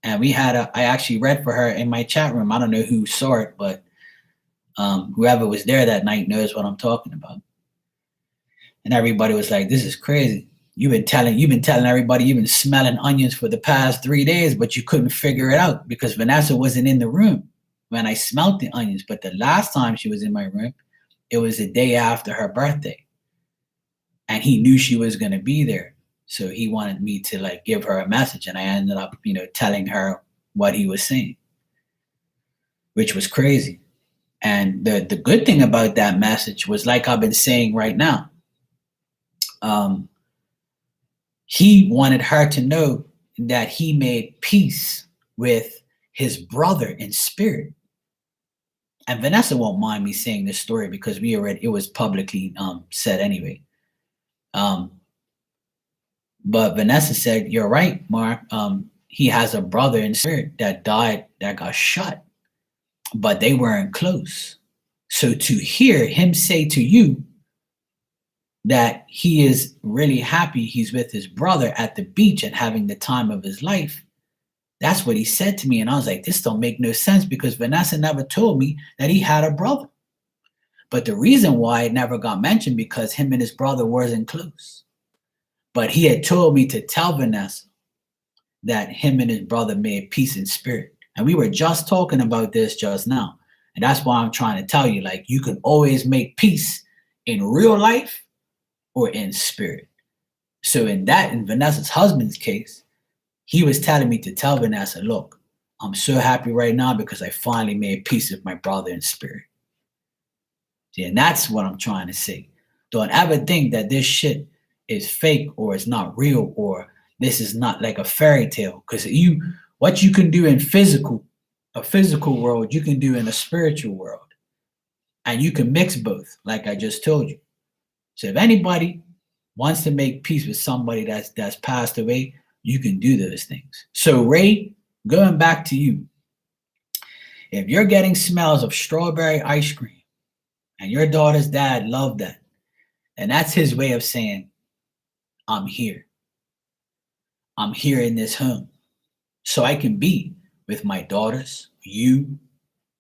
And I actually read for her in my chat room. I don't know who saw it, but whoever was there that night knows what I'm talking about. And everybody was like, this is crazy. You've been telling everybody you've been smelling onions for the past 3 days, but you couldn't figure it out because Vanessa wasn't in the room. when I smelt the onions. But the last time she was in my room, it was the day after her birthday. And he knew she was going to be there. So he wanted me to like give her a message. And I ended up, telling her what he was saying, which was crazy. And the good thing about that message was, like I've been saying right now, he wanted her to know that he made peace with his brother in spirit. And Vanessa won't mind me saying this story because it was publicly said anyway. But Vanessa said, "You're right, Mark. He has a brother in spirit that died, that got shot, but they weren't close. So to hear him say to you that he is really happy he's with his brother at the beach and having the time of his life, that's what he said to me." And I was like, this don't make no sense because Vanessa never told me that he had a brother. But the reason why it never got mentioned because him and his brother wasn't close. But he had told me to tell Vanessa that him and his brother made peace in spirit. And we were just talking about this just now. And that's why I'm trying to tell you, like, you can always make peace in real life or in spirit. So in Vanessa's husband's case, he was telling me to tell Vanessa, look, I'm so happy right now because I finally made peace with my brother in spirit. See, and that's what I'm trying to say. Don't ever think that this shit is fake or it's not real or this is not like a fairy tale. Because what you can do in a physical world, you can do in a spiritual world. And you can mix both, like I just told you. So if anybody wants to make peace with somebody that's passed away, you can do those things. So Ray, going back to you, if you're getting smells of strawberry ice cream and your daughter's dad loved that, and that's his way of saying, I'm here. I'm here in this home. So I can be with my daughters, you,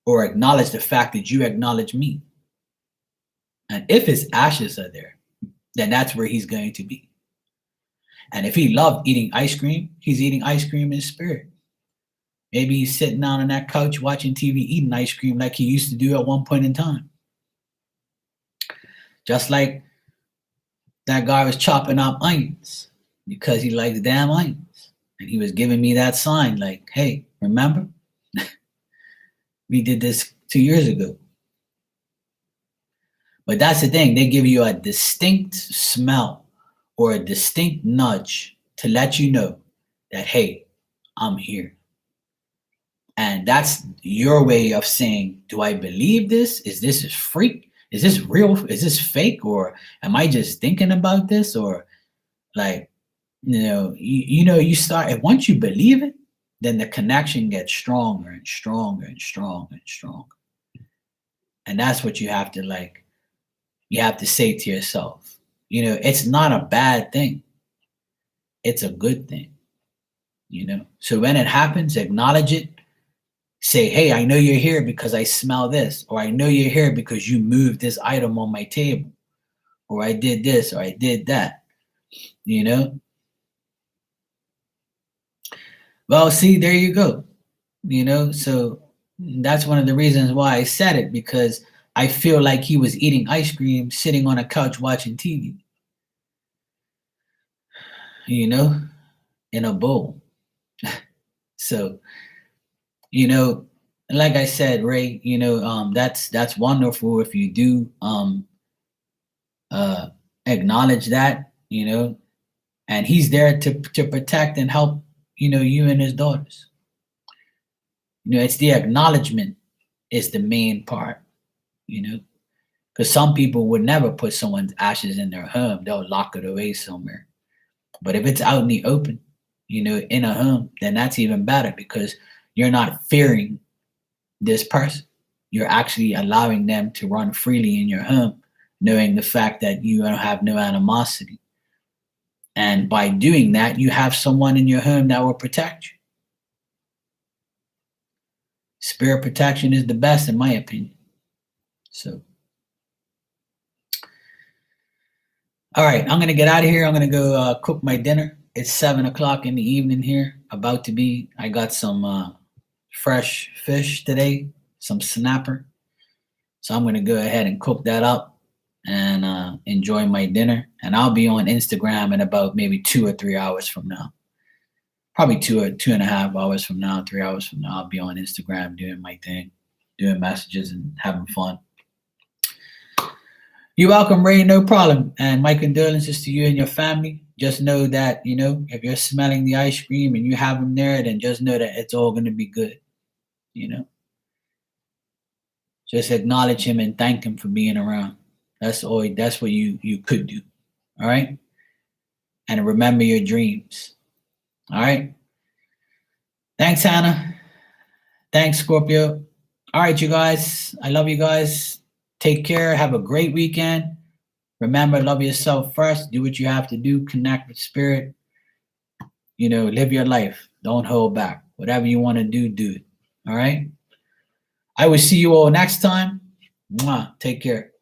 or acknowledge the fact that you acknowledge me. And if his ashes are there, then that's where he's going to be. And if he loved eating ice cream, he's eating ice cream in spirit. Maybe he's sitting down on that couch watching TV, eating ice cream like he used to do at one point in time. Just like that guy was chopping up onions because he likes damn onions. And he was giving me that sign like, hey, remember? We did this 2 years ago. But that's the thing. They give you a distinct smell or a distinct nudge to let you know that, hey, I'm here. And that's your way of saying, do I believe this? Is this a freak? Is this real? Is this fake? Or am I just thinking about this? Or like, you start, and once you believe it, then the connection gets stronger and stronger and stronger and stronger. And that's what you have to say to yourself. It's not a bad thing. It's a good thing. So when it happens, acknowledge it. Say, hey, I know you're here because I smell this, or I know you're here because you moved this item on my table, or I did this, or I did that. Well, see, there you go. So that's one of the reasons why I said it, because I feel like he was eating ice cream, sitting on a couch watching TV, in a bowl. So, like I said, Ray, that's wonderful if you do acknowledge that, and he's there to protect and help, you and his daughters. It's the acknowledgement is the main part, because some people would never put someone's ashes in their home. They'll lock it away somewhere. But if it's out in the open, in a home, then that's even better because you're not fearing this person. You're actually allowing them to run freely in your home, knowing the fact that you don't have no animosity. And by doing that, you have someone in your home that will protect you. Spirit protection is the best, in my opinion. So, all right, I'm going to get out of here. I'm going to go cook my dinner. It's 7:00 in the evening here, about to be. I got some fresh fish today. some snapper. So I'm gonna go ahead and cook that up and enjoy my dinner. And I'll be on Instagram in about maybe 2 or 3 hours from now. Probably 2.5 hours from now, 3 hours from now. I'll be on Instagram doing my thing, doing messages and having fun. You're welcome, Ray. No problem. And my condolences to you and your family. Just know that, if you're smelling the ice cream and you have him there, then just know that it's all going to be good. Just acknowledge him and thank him for being around. That's what you could do. All right. And remember your dreams. All right. Thanks, Hannah. Thanks, Scorpio. All right, you guys. I love you guys. Take care. Have a great weekend. Remember, love yourself first. Do what you have to do. Connect with spirit. Live your life. Don't hold back. Whatever you want to do, do it. All right? I will see you all next time. Mwah. Take care.